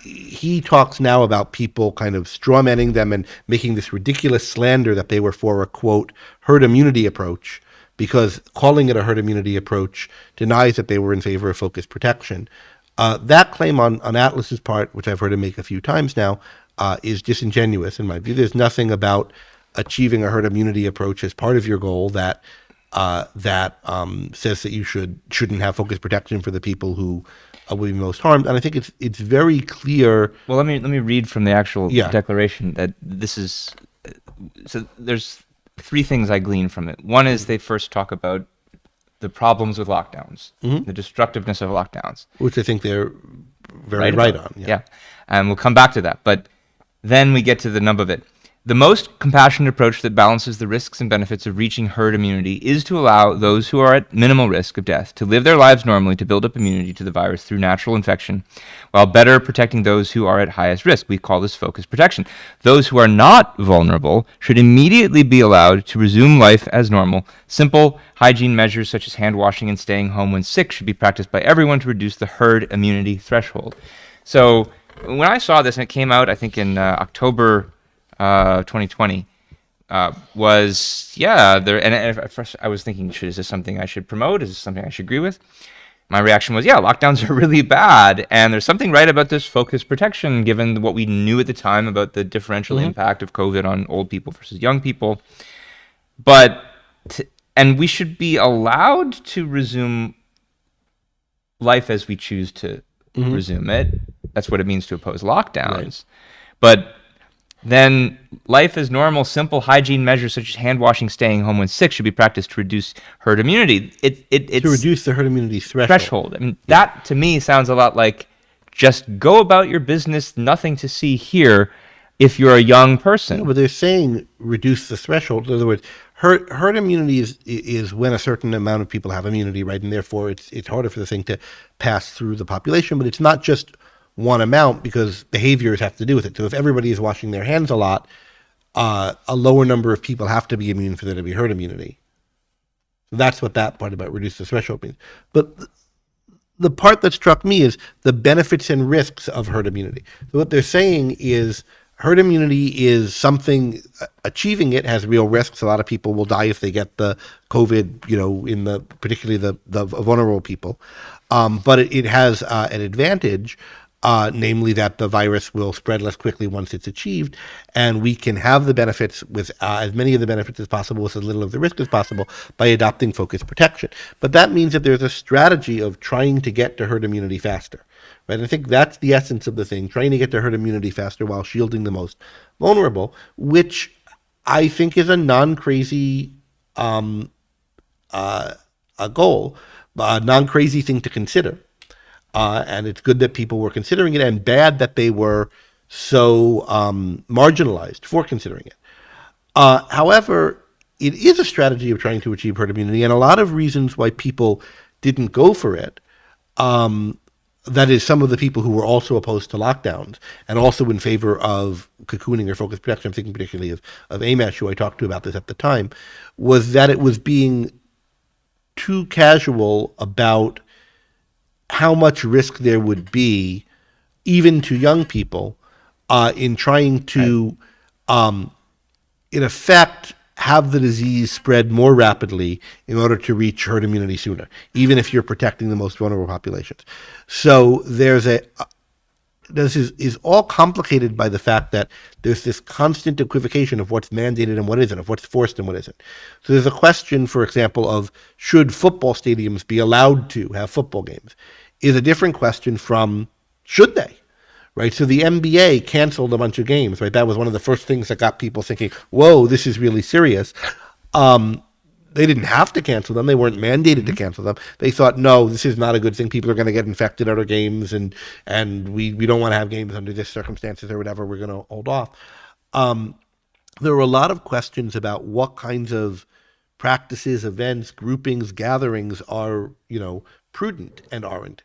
he talks now about people kind of strawmanning them and making this ridiculous slander that they were for a, quote, herd immunity approach, because calling it a herd immunity approach denies that they were in favor of focused protection. That claim on Atlas's part, which I've heard him make a few times now, is disingenuous in my view. There's nothing about achieving a herd immunity approach as part of your goal that says that you shouldn't have focused protection for the people who will be most harmed. And I think it's very clear. Well, let me read from the actual declaration that this is. So there's three things I glean from it. One is they first talk about the problems with lockdowns, the destructiveness of lockdowns, which I think they're very right on. Yeah, and we'll come back to that. But then we get to the nub of it. The most compassionate approach that balances the risks and benefits of reaching herd immunity is to allow those who are at minimal risk of death to live their lives normally to build up immunity to the virus through natural infection, while better protecting those who are at highest risk. We call this focused protection. Those who are not vulnerable should immediately be allowed to resume life as normal. Simple hygiene measures such as hand washing and staying home when sick should be practiced by everyone to reduce the herd immunity threshold. So when I saw this, and it came out, I think in October 2020, there. And at first I was thinking, is this something I should promote? Is this something I should agree with? My reaction was, lockdowns are really bad, and there's something right about this focused protection, given what we knew at the time about the differential impact of COVID on old people versus young people. And we should be allowed to resume life as we choose to resume it. that's what it means to oppose lockdowns. But then life as normal, simple hygiene measures such as hand washing, staying home when sick should be practiced to reduce herd immunity. It's to reduce the herd immunity threshold. I mean, that to me sounds a lot like just go about your business, nothing to see here if you're a young person. No, but they're saying reduce the threshold. In other words, herd immunity is when a certain amount of people have immunity, right? And therefore it's harder for the thing to pass through the population. But it's not just one amount, because behaviors have to do with it. So if everybody is washing their hands a lot, a lower number of people have to be immune for there to be herd immunity. So that's what that part about reduce the threshold means. But the part that struck me is the benefits and risks of herd immunity. So what they're saying is herd immunity is something, achieving it has real risks. A lot of people will die if they get the COVID, particularly the vulnerable people. But it has an advantage, namely that the virus will spread less quickly once it's achieved, and we can have the benefits with as many of the benefits as possible with as little of the risk as possible by adopting focused protection. But that means that there's a strategy of trying to get to herd immunity faster. Right? And I think that's the essence of the thing, trying to get to herd immunity faster while shielding the most vulnerable, which I think is a non-crazy a goal, a non-crazy thing to consider. And it's good that people were considering it, and bad that they were so marginalized for considering it. However, it is a strategy of trying to achieve herd immunity, and a lot of reasons why people didn't go for it. That is, some of the people who were also opposed to lockdowns and also in favor of cocooning or focused protection, I'm thinking particularly of Amash, who I talked to about this at the time, was that it was being too casual about how much risk there would be, even to young people, in trying to, in effect, have the disease spread more rapidly in order to reach herd immunity sooner, even if you're protecting the most vulnerable populations. So this is all complicated by the fact that there's this constant equivocation of what's mandated and what isn't, of what's forced and what isn't. So there's a question, for example, of should football stadiums be allowed to have football games, is a different question from should they, right? So the NBA canceled a bunch of games, right? That was one of the first things that got people thinking, whoa, this is really serious. They didn't have to cancel them. They weren't mandated to cancel them. They thought, no, this is not a good thing. People are going to get infected at our games, and we don't want to have games under this circumstances or whatever. We're going to hold off. There were a lot of questions about what kinds of practices, events, groupings, gatherings are, prudent and aren't.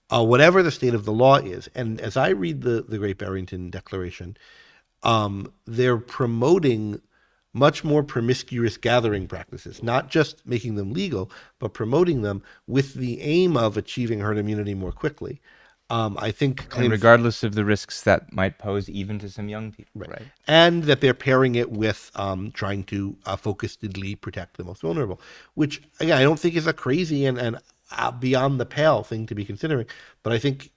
Whatever the state of the law is. And as I read the Great Barrington Declaration, they're promoting much more promiscuous gathering practices, not just making them legal, but promoting them with the aim of achieving herd immunity more quickly. I think, and regardless of the risks that might pose even to some young people, right? And that they're pairing it with trying to focusedly protect the most vulnerable, which again I don't think is a crazy and beyond the pale thing to be considering, but I think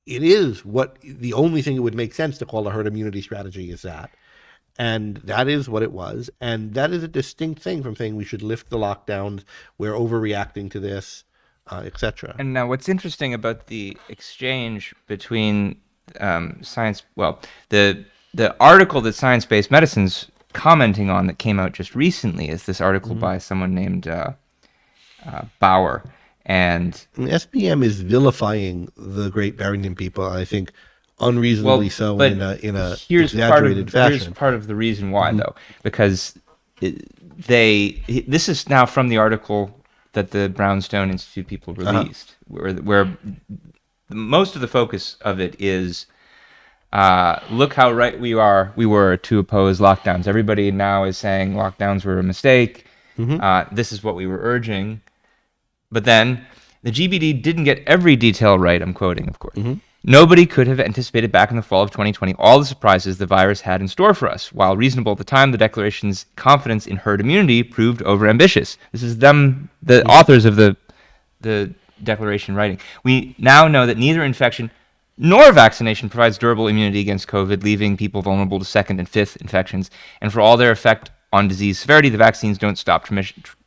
it is the only thing it would make sense to call a herd immunity strategy is that. And that is what it was. And that is a distinct thing from saying we should lift the lockdowns, we're overreacting to this, etc. And now what's interesting about the exchange between science, the article that Science-Based Medicine's commenting on that came out just recently is this article by someone named Bauer. And SBM is vilifying the Great Barrington people, I think, unreasonably in a exaggerated fashion. Here's part of the reason why, though, because this is now from the article that the Brownstone Institute people released, where most of the focus of it is, look how right we were to oppose lockdowns. Everybody now is saying lockdowns were a mistake. This is what we were urging. But then the GBD didn't get every detail right. I'm quoting, of course. Nobody could have anticipated back in the fall of 2020 all the surprises the virus had in store for us. While reasonable at the time, the declaration's confidence in herd immunity proved overambitious. This is them, the authors of the declaration writing. We now know that neither infection nor vaccination provides durable immunity against COVID, leaving people vulnerable to second and fifth infections. And for all their effect on disease severity, the vaccines don't stop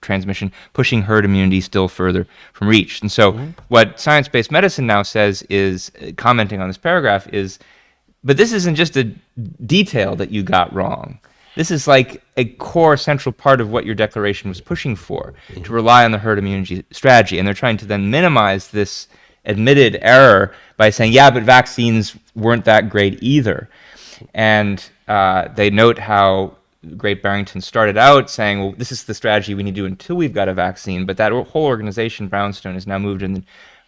transmission, pushing herd immunity still further from reach. And so what science-based medicine now says is, commenting on this paragraph, is, but this isn't just a detail that you got wrong. This is like a core central part of what your declaration was pushing for, to rely on the herd immunity strategy. And they're trying to then minimize this admitted error by saying, yeah, but vaccines weren't that great either. And they note how Great Barrington started out saying, well, this is the strategy we need to do until we've got a vaccine. But that whole organization, Brownstone, has now moved in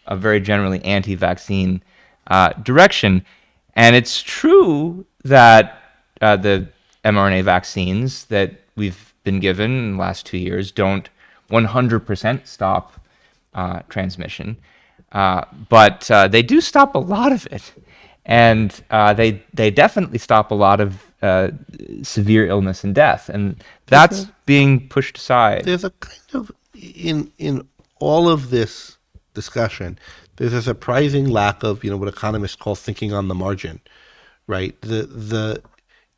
a very generally anti-vaccine direction. And it's true that the mRNA vaccines that we've been given in the last 2 years don't 100% stop transmission, but they do stop a lot of it. And they definitely stop a lot of severe illness and death, and that's being pushed aside. There's a kind of, in all of this discussion, there's a surprising lack of, what economists call thinking on the margin, right?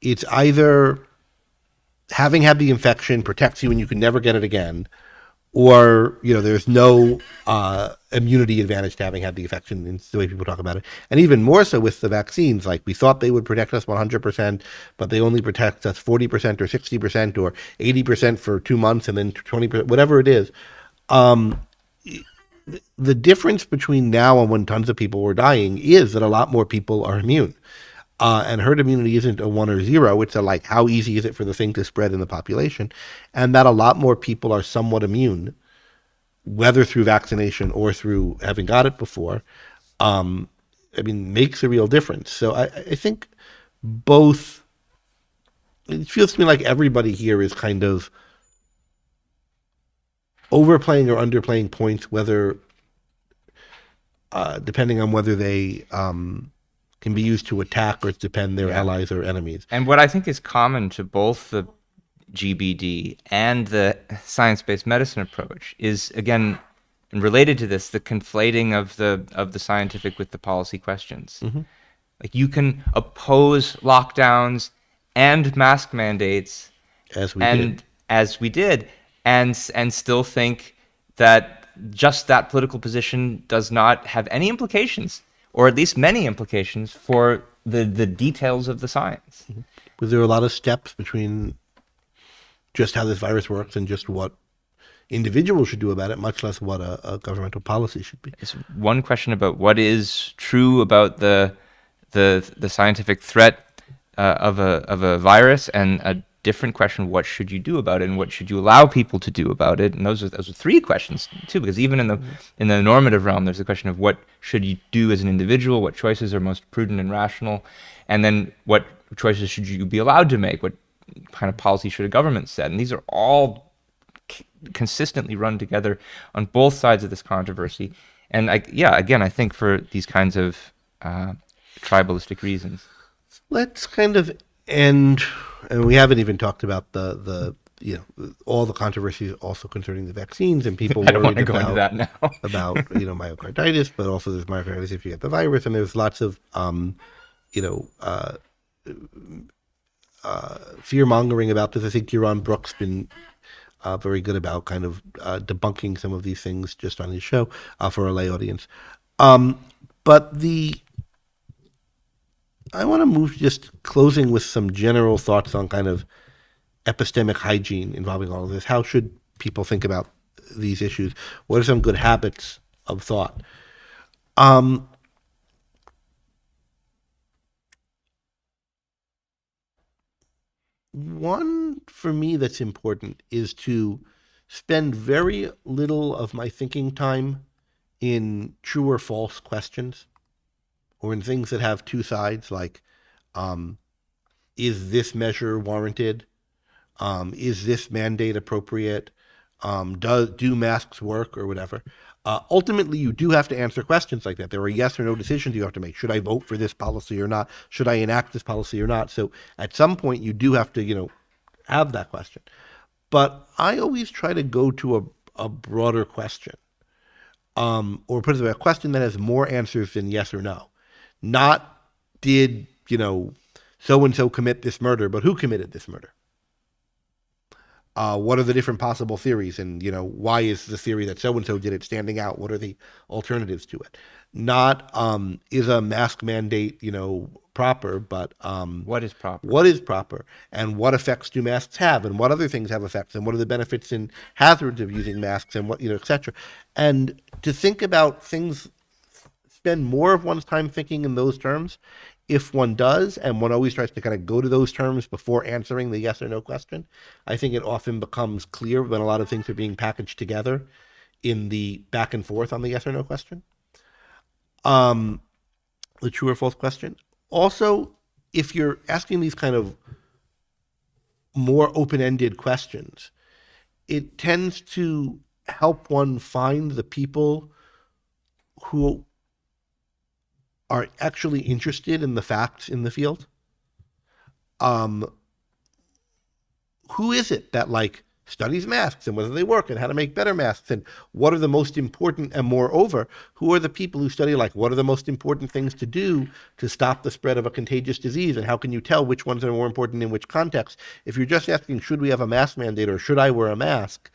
It's either having had the infection protects you and you can never get it again, or there's no immunity advantage to having had the infection. It's the way people talk about it. And even more so with the vaccines, like we thought they would protect us 100%, but they only protect us 40% or 60% or 80% for 2 months and then 20%, whatever it is. The difference between now and when tons of people were dying is that a lot more people are immune. And herd immunity isn't a 1 or 0. It's a like, how easy is it for the thing to spread in the population? And that a lot more people are somewhat immune, whether through vaccination or through having got it before, makes a real difference. So I think both, it feels to me like everybody here is kind of overplaying or underplaying points, whether, depending on whether they can be used to attack or defend their allies or enemies. And what I think is common to both the GBD and the science-based medicine approach is, again, and related to this, the conflating of the scientific with the policy questions. Like, you can oppose lockdowns and mask mandates as we did, and still think that just that political position does not have any implications, or at least many implications, for the details of the science. Was there a lot of steps between just how this virus works and just what individuals should do about it, much less what a governmental policy should be? It's one question about what is true about the scientific threat of a virus, and a different question, what should you do about it, and what should you allow people to do about it? And those are 3 questions too, because even in the normative realm, there's the question of what should you do as an individual, what choices are most prudent and rational, and then what choices should you be allowed to make, what kind of policy should a government set? And these are all consistently run together on both sides of this controversy. And I think for these kinds of tribalistic reasons. Let's kind of end, and we haven't even talked about the all the controversies also concerning the vaccines and people I don't want worried to go into that now. about myocarditis, but also there's myocarditis if you get the virus, and there's lots of fear mongering about this. I think Yaron Brook's been very good about kind of debunking some of these things just on his show for a lay audience. But I want to move to just closing with some general thoughts on kind of epistemic hygiene involving all of this. How should people think about these issues? What are some good habits of thought? One for me that's important is to spend very little of my thinking time in true or false questions, or in things that have 2 sides, like, is this measure warranted? Is this mandate appropriate? Do masks work, or whatever? Ultimately, you do have to answer questions like that. There are yes or no decisions you have to make. Should I vote for this policy or not? Should I enact this policy or not? So at some point, you do have to, have that question. But I always try to go to a broader question, or put it this way, a question that has more answers than yes or no. Not did, so-and-so commit this murder, but who committed this murder? What are the different possible theories, and why is the theory that so and so did it standing out? What are the alternatives to it? Not is a mask mandate proper, but What is proper? what is proper, and what effects do masks have, and what other things have effects, and what are the benefits and hazards of using masks, and what etc. And to think about things, spend more of one's time thinking in those terms. If one does, and one always tries to kind of go to those terms before answering the yes or no question, I think it often becomes clear when a lot of things are being packaged together in the back and forth on the yes or no question, the true or false question. Also, if you're asking these kind of more open-ended questions, it tends to help one find the people who are actually interested in the facts in the field. Who is it that studies masks and whether they work and how to make better masks and what are the most important, and moreover, who are the people who study what are the most important things to do to stop the spread of a contagious disease, and how can you tell which ones are more important in which context? If you're just asking should we have a mask mandate or should I wear a mask,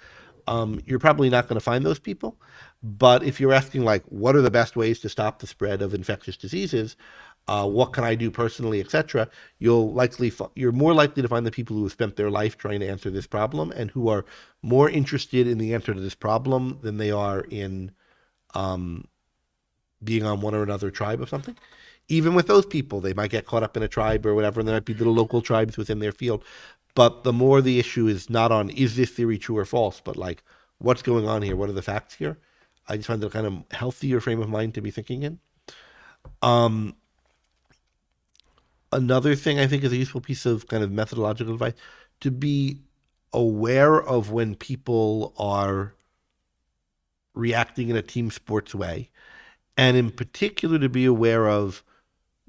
you're probably not going to find those people. But if you're asking what are the best ways to stop the spread of infectious diseases, what can I do personally, etc., you're more likely to find the people who have spent their life trying to answer this problem and who are more interested in the answer to this problem than they are in being on one or another tribe of something. Even with those people, they might get caught up in a tribe or whatever, and there might be little local tribes within their field. But the more the issue is not on is this theory true or false, but what's going on here? What are the facts here? I just find it a kind of healthier frame of mind to be thinking in. Another thing I think is a useful piece of kind of methodological advice, to be aware of when people are reacting in a team sports way, and in particular to be aware of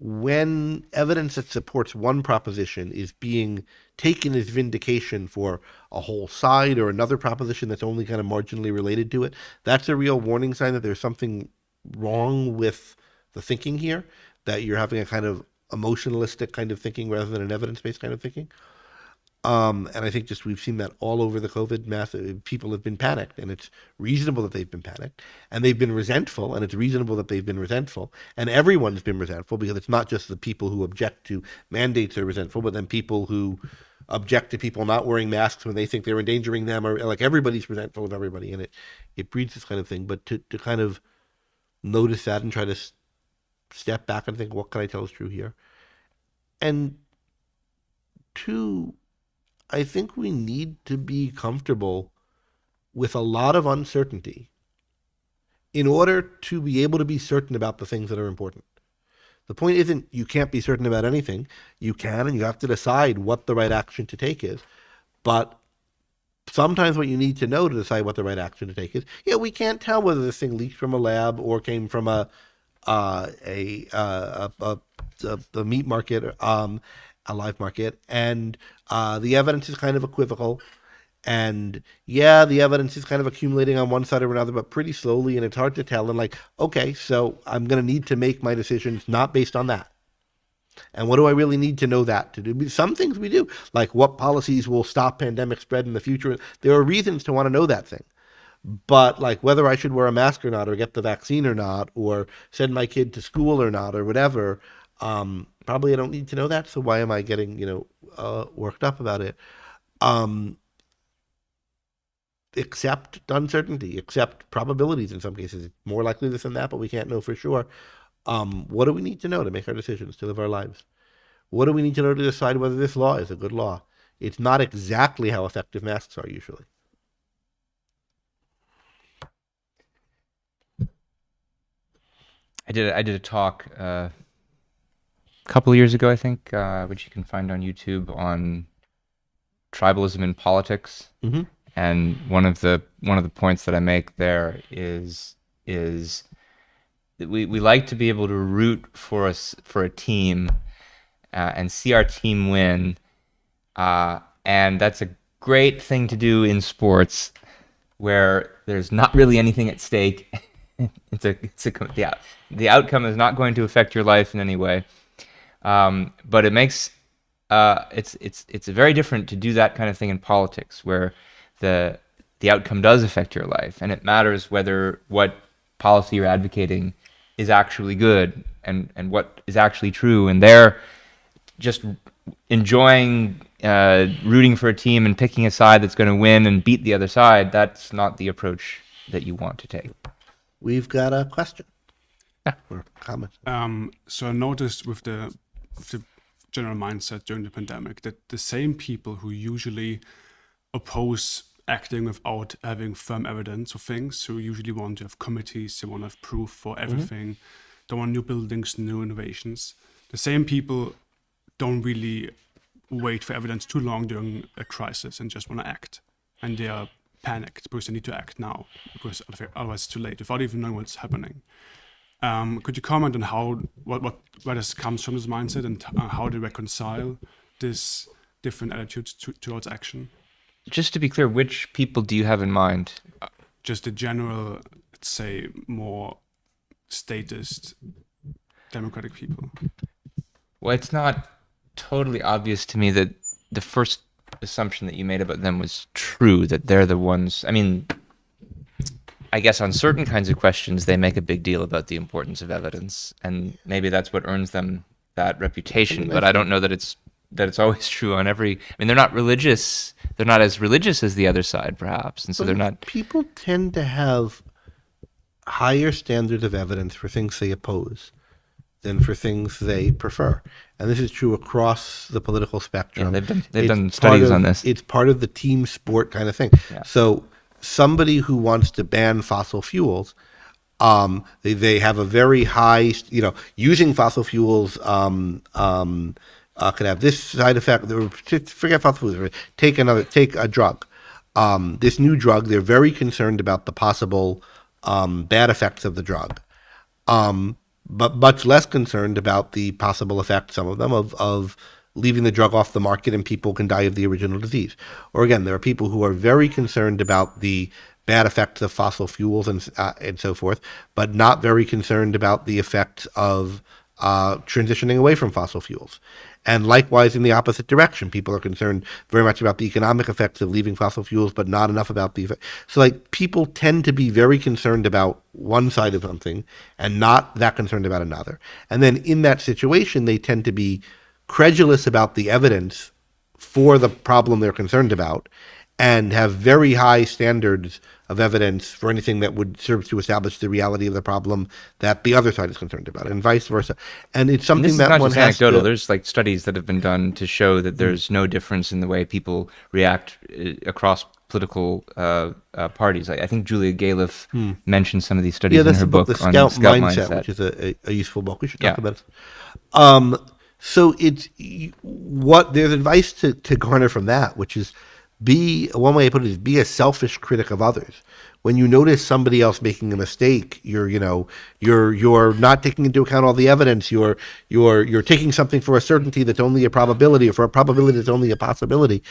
when evidence that supports one proposition is being taken as vindication for a whole side or another proposition that's only kind of marginally related to it. That's a real warning sign that there's something wrong with the thinking here, that you're having a kind of emotionalistic kind of thinking rather than an evidence-based kind of thinking. And I think just we've seen that all over the COVID mass. People have been panicked, and it's reasonable that they've been panicked, and they've been resentful, and it's reasonable that they've been resentful, and everyone's been resentful, because it's not just the people who object to mandates are resentful, but then people who object to people not wearing masks when they think they're endangering them, or everybody's resentful of everybody, and it breeds this kind of thing. But to kind of notice that and try to step back and think, what can I tell is true here? And two, I think we need to be comfortable with a lot of uncertainty in order to be able to be certain about the things that are important. The point isn't you can't be certain about anything. You can, and you have to decide what the right action to take is. But sometimes what you need to know to decide what the right action to take is, we can't tell whether this thing leaked from a lab or came from a meat market, a live market, and the evidence is kind of equivocal, and the evidence is kind of accumulating on one side or another, but pretty slowly, and it's hard to tell. And okay, so I'm going to need to make my decisions not based on that. And what do I really need to know that to do? Some things we do, like what policies will stop pandemic spread in the future. There are reasons to want to know that thing. But whether I should wear a mask or not, or get the vaccine or not, or send my kid to school or not, or whatever, probably I don't need to know that. So why am I getting, worked up about it? Accept uncertainty, accept probabilities in some cases. It's more likely this than that, but we can't know for sure. What do we need to know to make our decisions, to live our lives? What do we need to know to decide whether this law is a good law? It's not exactly how effective masks are usually. I did a talk a couple of years ago, I think, which you can find on YouTube, on tribalism in politics. Mm-hmm. And one of the points that I make there is that we like to be able to root for a team and see our team win, and that's a great thing to do in sports where there's not really anything at stake. The outcome is not going to affect your life in any way, but it makes it's very different to do that kind of thing in politics, where the outcome does affect your life, and it matters whether what policy you're advocating is actually good and what is actually true. And they're just enjoying rooting for a team and picking a side that's going to win and beat the other side. That's not the approach that you want to take. We've got a question. Yeah. Or comment. So I noticed with the general mindset during the pandemic that the same people who usually oppose acting without having firm evidence of things, who usually want to have committees, they want to have proof for everything, they want new buildings, new innovations. The same people don't really wait for evidence too long during a crisis and just want to act. And they are panicked because they need to act now, because otherwise it's too late, without even knowing what's happening. Could you comment on where this comes from, this mindset, and how they reconcile this different attitudes towards action? Just to be clear, which people do you have in mind? Just the general, let's say, more statist democratic people. Well, it's not totally obvious to me that the first assumption that you made about them was true, that they're the ones. I mean, I guess on certain kinds of questions, they make a big deal about the importance of evidence, and maybe that's what earns them that reputation. But I don't know that it's always true on every. I mean, they're not religious. They're not as religious as the other side, perhaps, and so they're not. People tend to have higher standards of evidence for things they oppose than for things they prefer, and this is true across the political spectrum. Yeah, they've done studies on this. It's part of the team sport kind of thing. Yeah. So somebody who wants to ban fossil fuels, they have a very high, using fossil fuels could have this side effect. Forget fossil fuels. Take a drug. This new drug, they're very concerned about the possible bad effects of the drug, but much less concerned about the possible effects, some of them, of leaving the drug off the market and people can die of the original disease. Or again, there are people who are very concerned about the bad effects of fossil fuels and so forth, but not very concerned about the effects of transitioning away from fossil fuels. And likewise, in the opposite direction, people are concerned very much about the economic effects of leaving fossil fuels, but not enough about the effect. So, people tend to be very concerned about one side of something and not that concerned about another. And then in that situation, they tend to be credulous about the evidence for the problem they're concerned about and have very high standards of evidence for anything that would serve to establish the reality of the problem that the other side is concerned about, and vice versa. And it's something and that not one just has anecdotal. to... There's studies that have been done to show that there's no difference in the way people react across political parties. I think Julia Galef mentioned some of these studies in her book The on Scout Scout Mindset, Mindset, which is a useful book. We should Yeah. talk about it. So there's advice to garner from that, which is one way I put it is be a selfish critic of others. When you notice somebody else making a mistake, you're not taking into account all the evidence. You're taking something for a certainty that's only a probability, or for a probability that's only a possibility.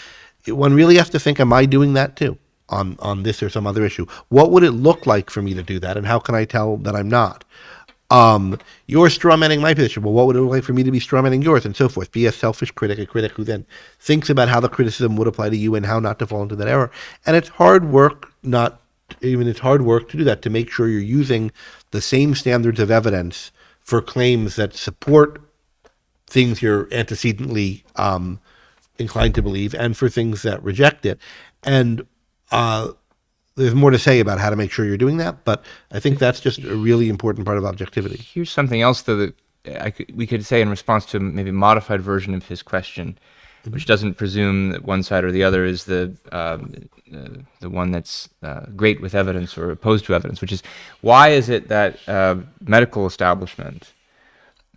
One really has to think, am I doing that too on this or some other issue? What would it look like for me to do that, and how can I tell that I'm not? You're strawmanning my position. Well, what would it look like for me to be strawmanning yours, and so forth? Be a selfish critic, a critic who then thinks about how the criticism would apply to you and how not to fall into that error. And it's hard work to do that, to make sure you're using the same standards of evidence for claims that support things you're antecedently inclined to believe, and for things that reject it. And there's more to say about how to make sure you're doing that, but I think that's just a really important part of objectivity. Here's something else, though, that we could say in response to maybe a modified version of his question, which doesn't presume that one side or the other is the one that's great with evidence or opposed to evidence, which is, why is it that medical establishment,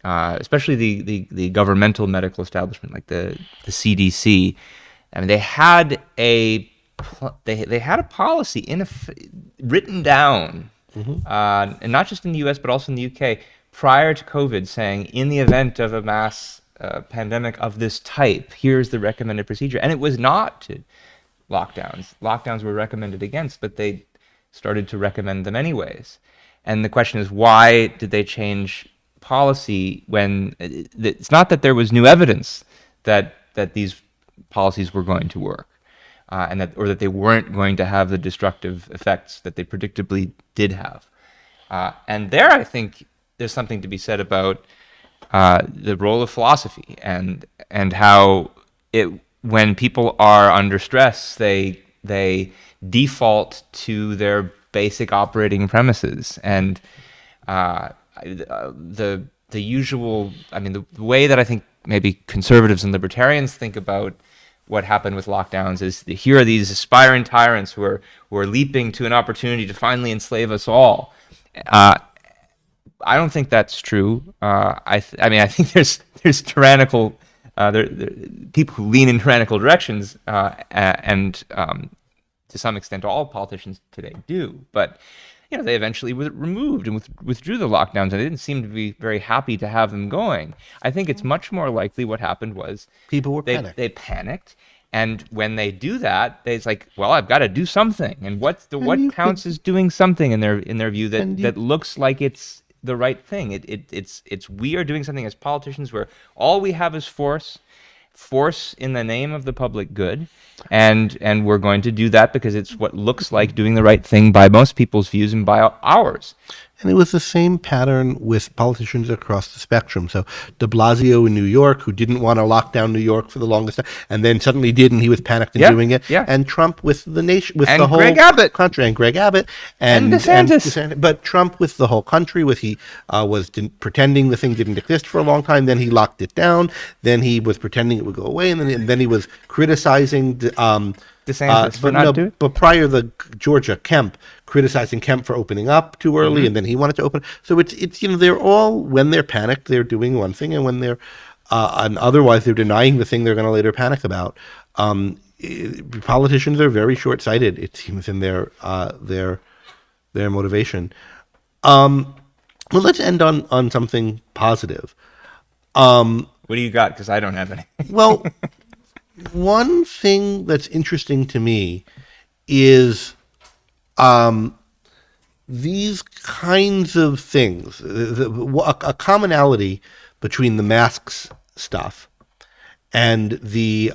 especially the governmental medical establishment like the CDC, I mean, they had a policy written down, and not just in the U.S. but also in the U.K. prior to COVID, saying in the event of a mass pandemic of this type, here's the recommended procedure. And it was not to lockdowns. Lockdowns were recommended against, but they started to recommend them anyways. And the question is, why did they change policy when it's not that there was new evidence that that these policies were going to work, and that they weren't going to have the destructive effects that they predictably did have. And there, I think there's something to be said about the role of philosophy and how when people are under stress, they default to their basic operating premises, and the usual. I mean, the way that I think maybe conservatives and libertarians think about what happened with lockdowns is here are these aspiring tyrants who are leaping to an opportunity to finally enslave us all. I don't think that's true. I think there's tyrannical people who lean in tyrannical directions, and to some extent, all politicians today do. But they eventually were removed and withdrew the lockdowns, and they didn't seem to be very happy to have them going. I think it's much more likely what happened was People were panicked. They panicked. And when they do that, it's like, well, I've got to do something. And what counts as doing something in their view that looks like it's the right thing. It's we are doing something as politicians where all we have is force in the name of the public good, and we're going to do that because it's what looks like doing the right thing by most people's views and by ours. And it was the same pattern with politicians across the spectrum. So de Blasio in New York, who didn't want to lock down New York for the longest time, and then suddenly did, and he was panicked in doing it. Yeah. And Trump with the nation, with And the whole Greg Abbott. country, and Greg Abbott, And DeSantis. But Trump with the whole country, he was pretending the thing didn't exist for a long time. Then he locked it down. Then he was pretending it would go away, and then he was criticizing DeSantis for not doing it? But prior, the Georgia Kemp criticizing Kemp for opening up too early, and then he wanted to open. So it's they're all, when they're panicked, they're doing one thing, and when they're and otherwise they're denying the thing they're going to later panic about. Politicians are very short-sighted, it seems, in their motivation. Well, let's end on something positive. What do you got? Because I don't have any. Well, one thing that's interesting to me is these kinds of things, a commonality between the masks stuff and the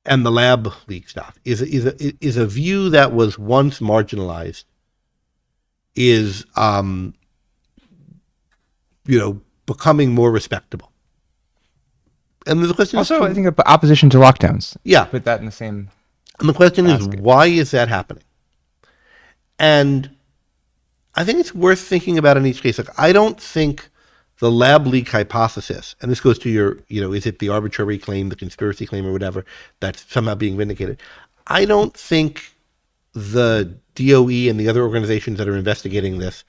lab leak stuff is a view that was once marginalized, is becoming more respectable. And the question Also, is, I think opposition to lockdowns. Yeah. Put that in the same. And the question is, basket. why is that happening? And I think it's worth thinking about in each case. Like, I don't think the lab leak hypothesis, and this goes to your, is it the arbitrary claim, the conspiracy claim, or whatever, that's somehow being vindicated. I don't think the DOE and the other organizations that are investigating this,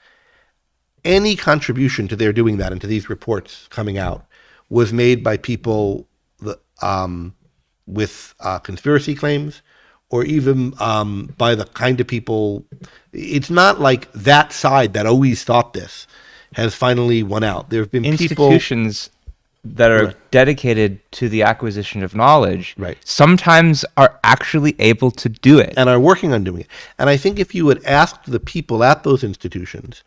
any contribution to their doing that and to these reports coming out was made by people with conspiracy claims, or even by the kind of people. It's not like that side that always thought this has finally won out. There have been institutions that are dedicated to the acquisition of knowledge, Right. sometimes are actually able to do it. and are working on doing it. And I think if you had asked the people at those institutions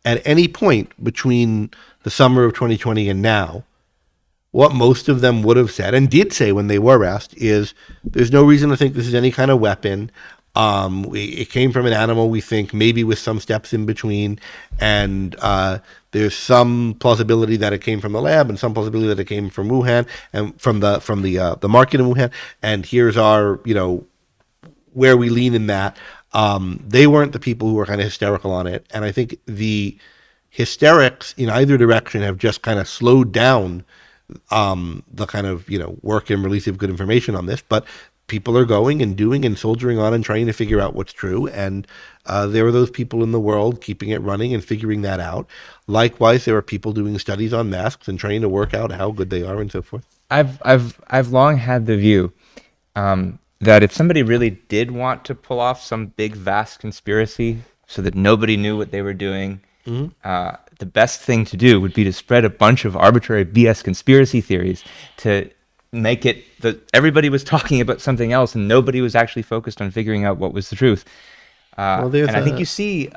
at any point between the summer of 2020 and now, what most of them would have said, and did say when they were asked, is there's no reason to think this is any kind of weapon. It came from an animal, we think, maybe with some steps in between, and there's some plausibility that it came from the lab, and some plausibility that it came from Wuhan, and from the market in Wuhan. And here's our, where we lean in that. They weren't the people who were kind of hysterical on it, and I think the hysterics in either direction have just kind of slowed down the kind of work and release of good information on this. But people are going and doing and soldiering on and trying to figure out what's true, and there are those people in the world keeping it running and figuring that out. Likewise, there are people doing studies on masks and trying to work out how good they are and so forth. I've long had the view that if somebody really did want to pull off some big vast conspiracy so that nobody knew what they were doing, the best thing to do would be to spread a bunch of arbitrary BS conspiracy theories to make it that everybody was talking about something else and nobody was actually focused on figuring out what was the truth. Well, there's and I think you see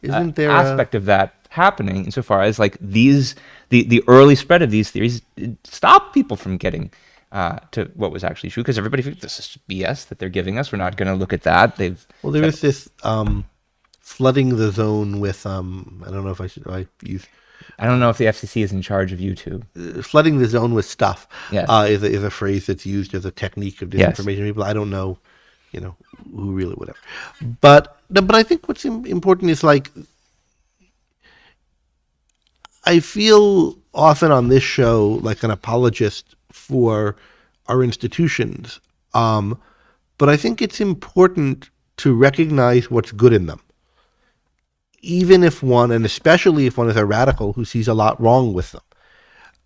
isn't there aspect of that happening insofar as like the early spread of these theories stopped people from getting to what was actually true, because everybody thinks this is BS that they're giving us. We're not going to look at that. Well, there is this flooding the zone with I don't know if I use I don't know if the FCC is in charge of YouTube. flooding the zone with stuff. Yes. Is a phrase that's used as a technique of disinformation. Yes. People, I don't know, who really whatever. But I think what's important is like, I feel often on this show like an apologist for our institutions, but I think it's important to recognize what's good in them, even if one, and especially if one is a radical who sees a lot wrong with them.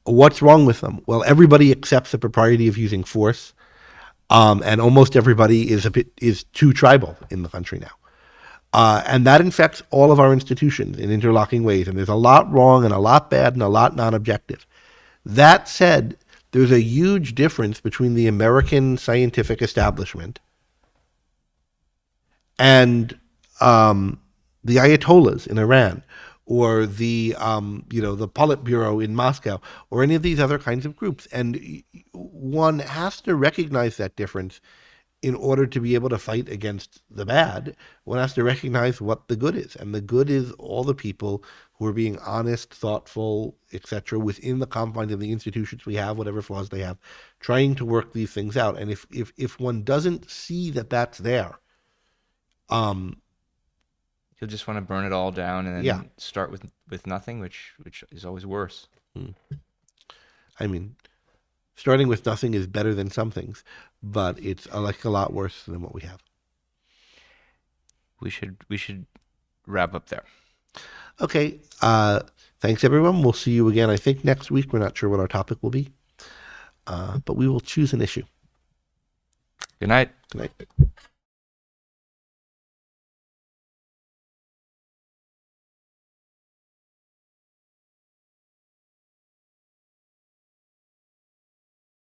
What's wrong with them? Well, everybody accepts the propriety of using force, and almost everybody is too tribal in the country now. And that infects all of our institutions in interlocking ways. And there's a lot wrong and a lot bad and a lot non-objective. That said, there's a huge difference between the American scientific establishment and the Ayatollahs in Iran, or the the Politburo in Moscow, or any of these other kinds of groups. And one has to recognize that difference in order to be able to fight against the bad. One has to recognize what the good is. And the good is all the people who are being honest, thoughtful, etc., within the confines of the institutions we have, whatever flaws they have, trying to work these things out. And if one doesn't see that that's there, You'll just want to burn it all down and then start with nothing, which is always worse. I mean, starting with nothing is better than some things, but it's like a lot worse than what we have. We should wrap up there. Okay. Thanks, everyone. We'll see you again, I think, next week. We're not sure what our topic will be, but we will choose an issue. Good night. Good night.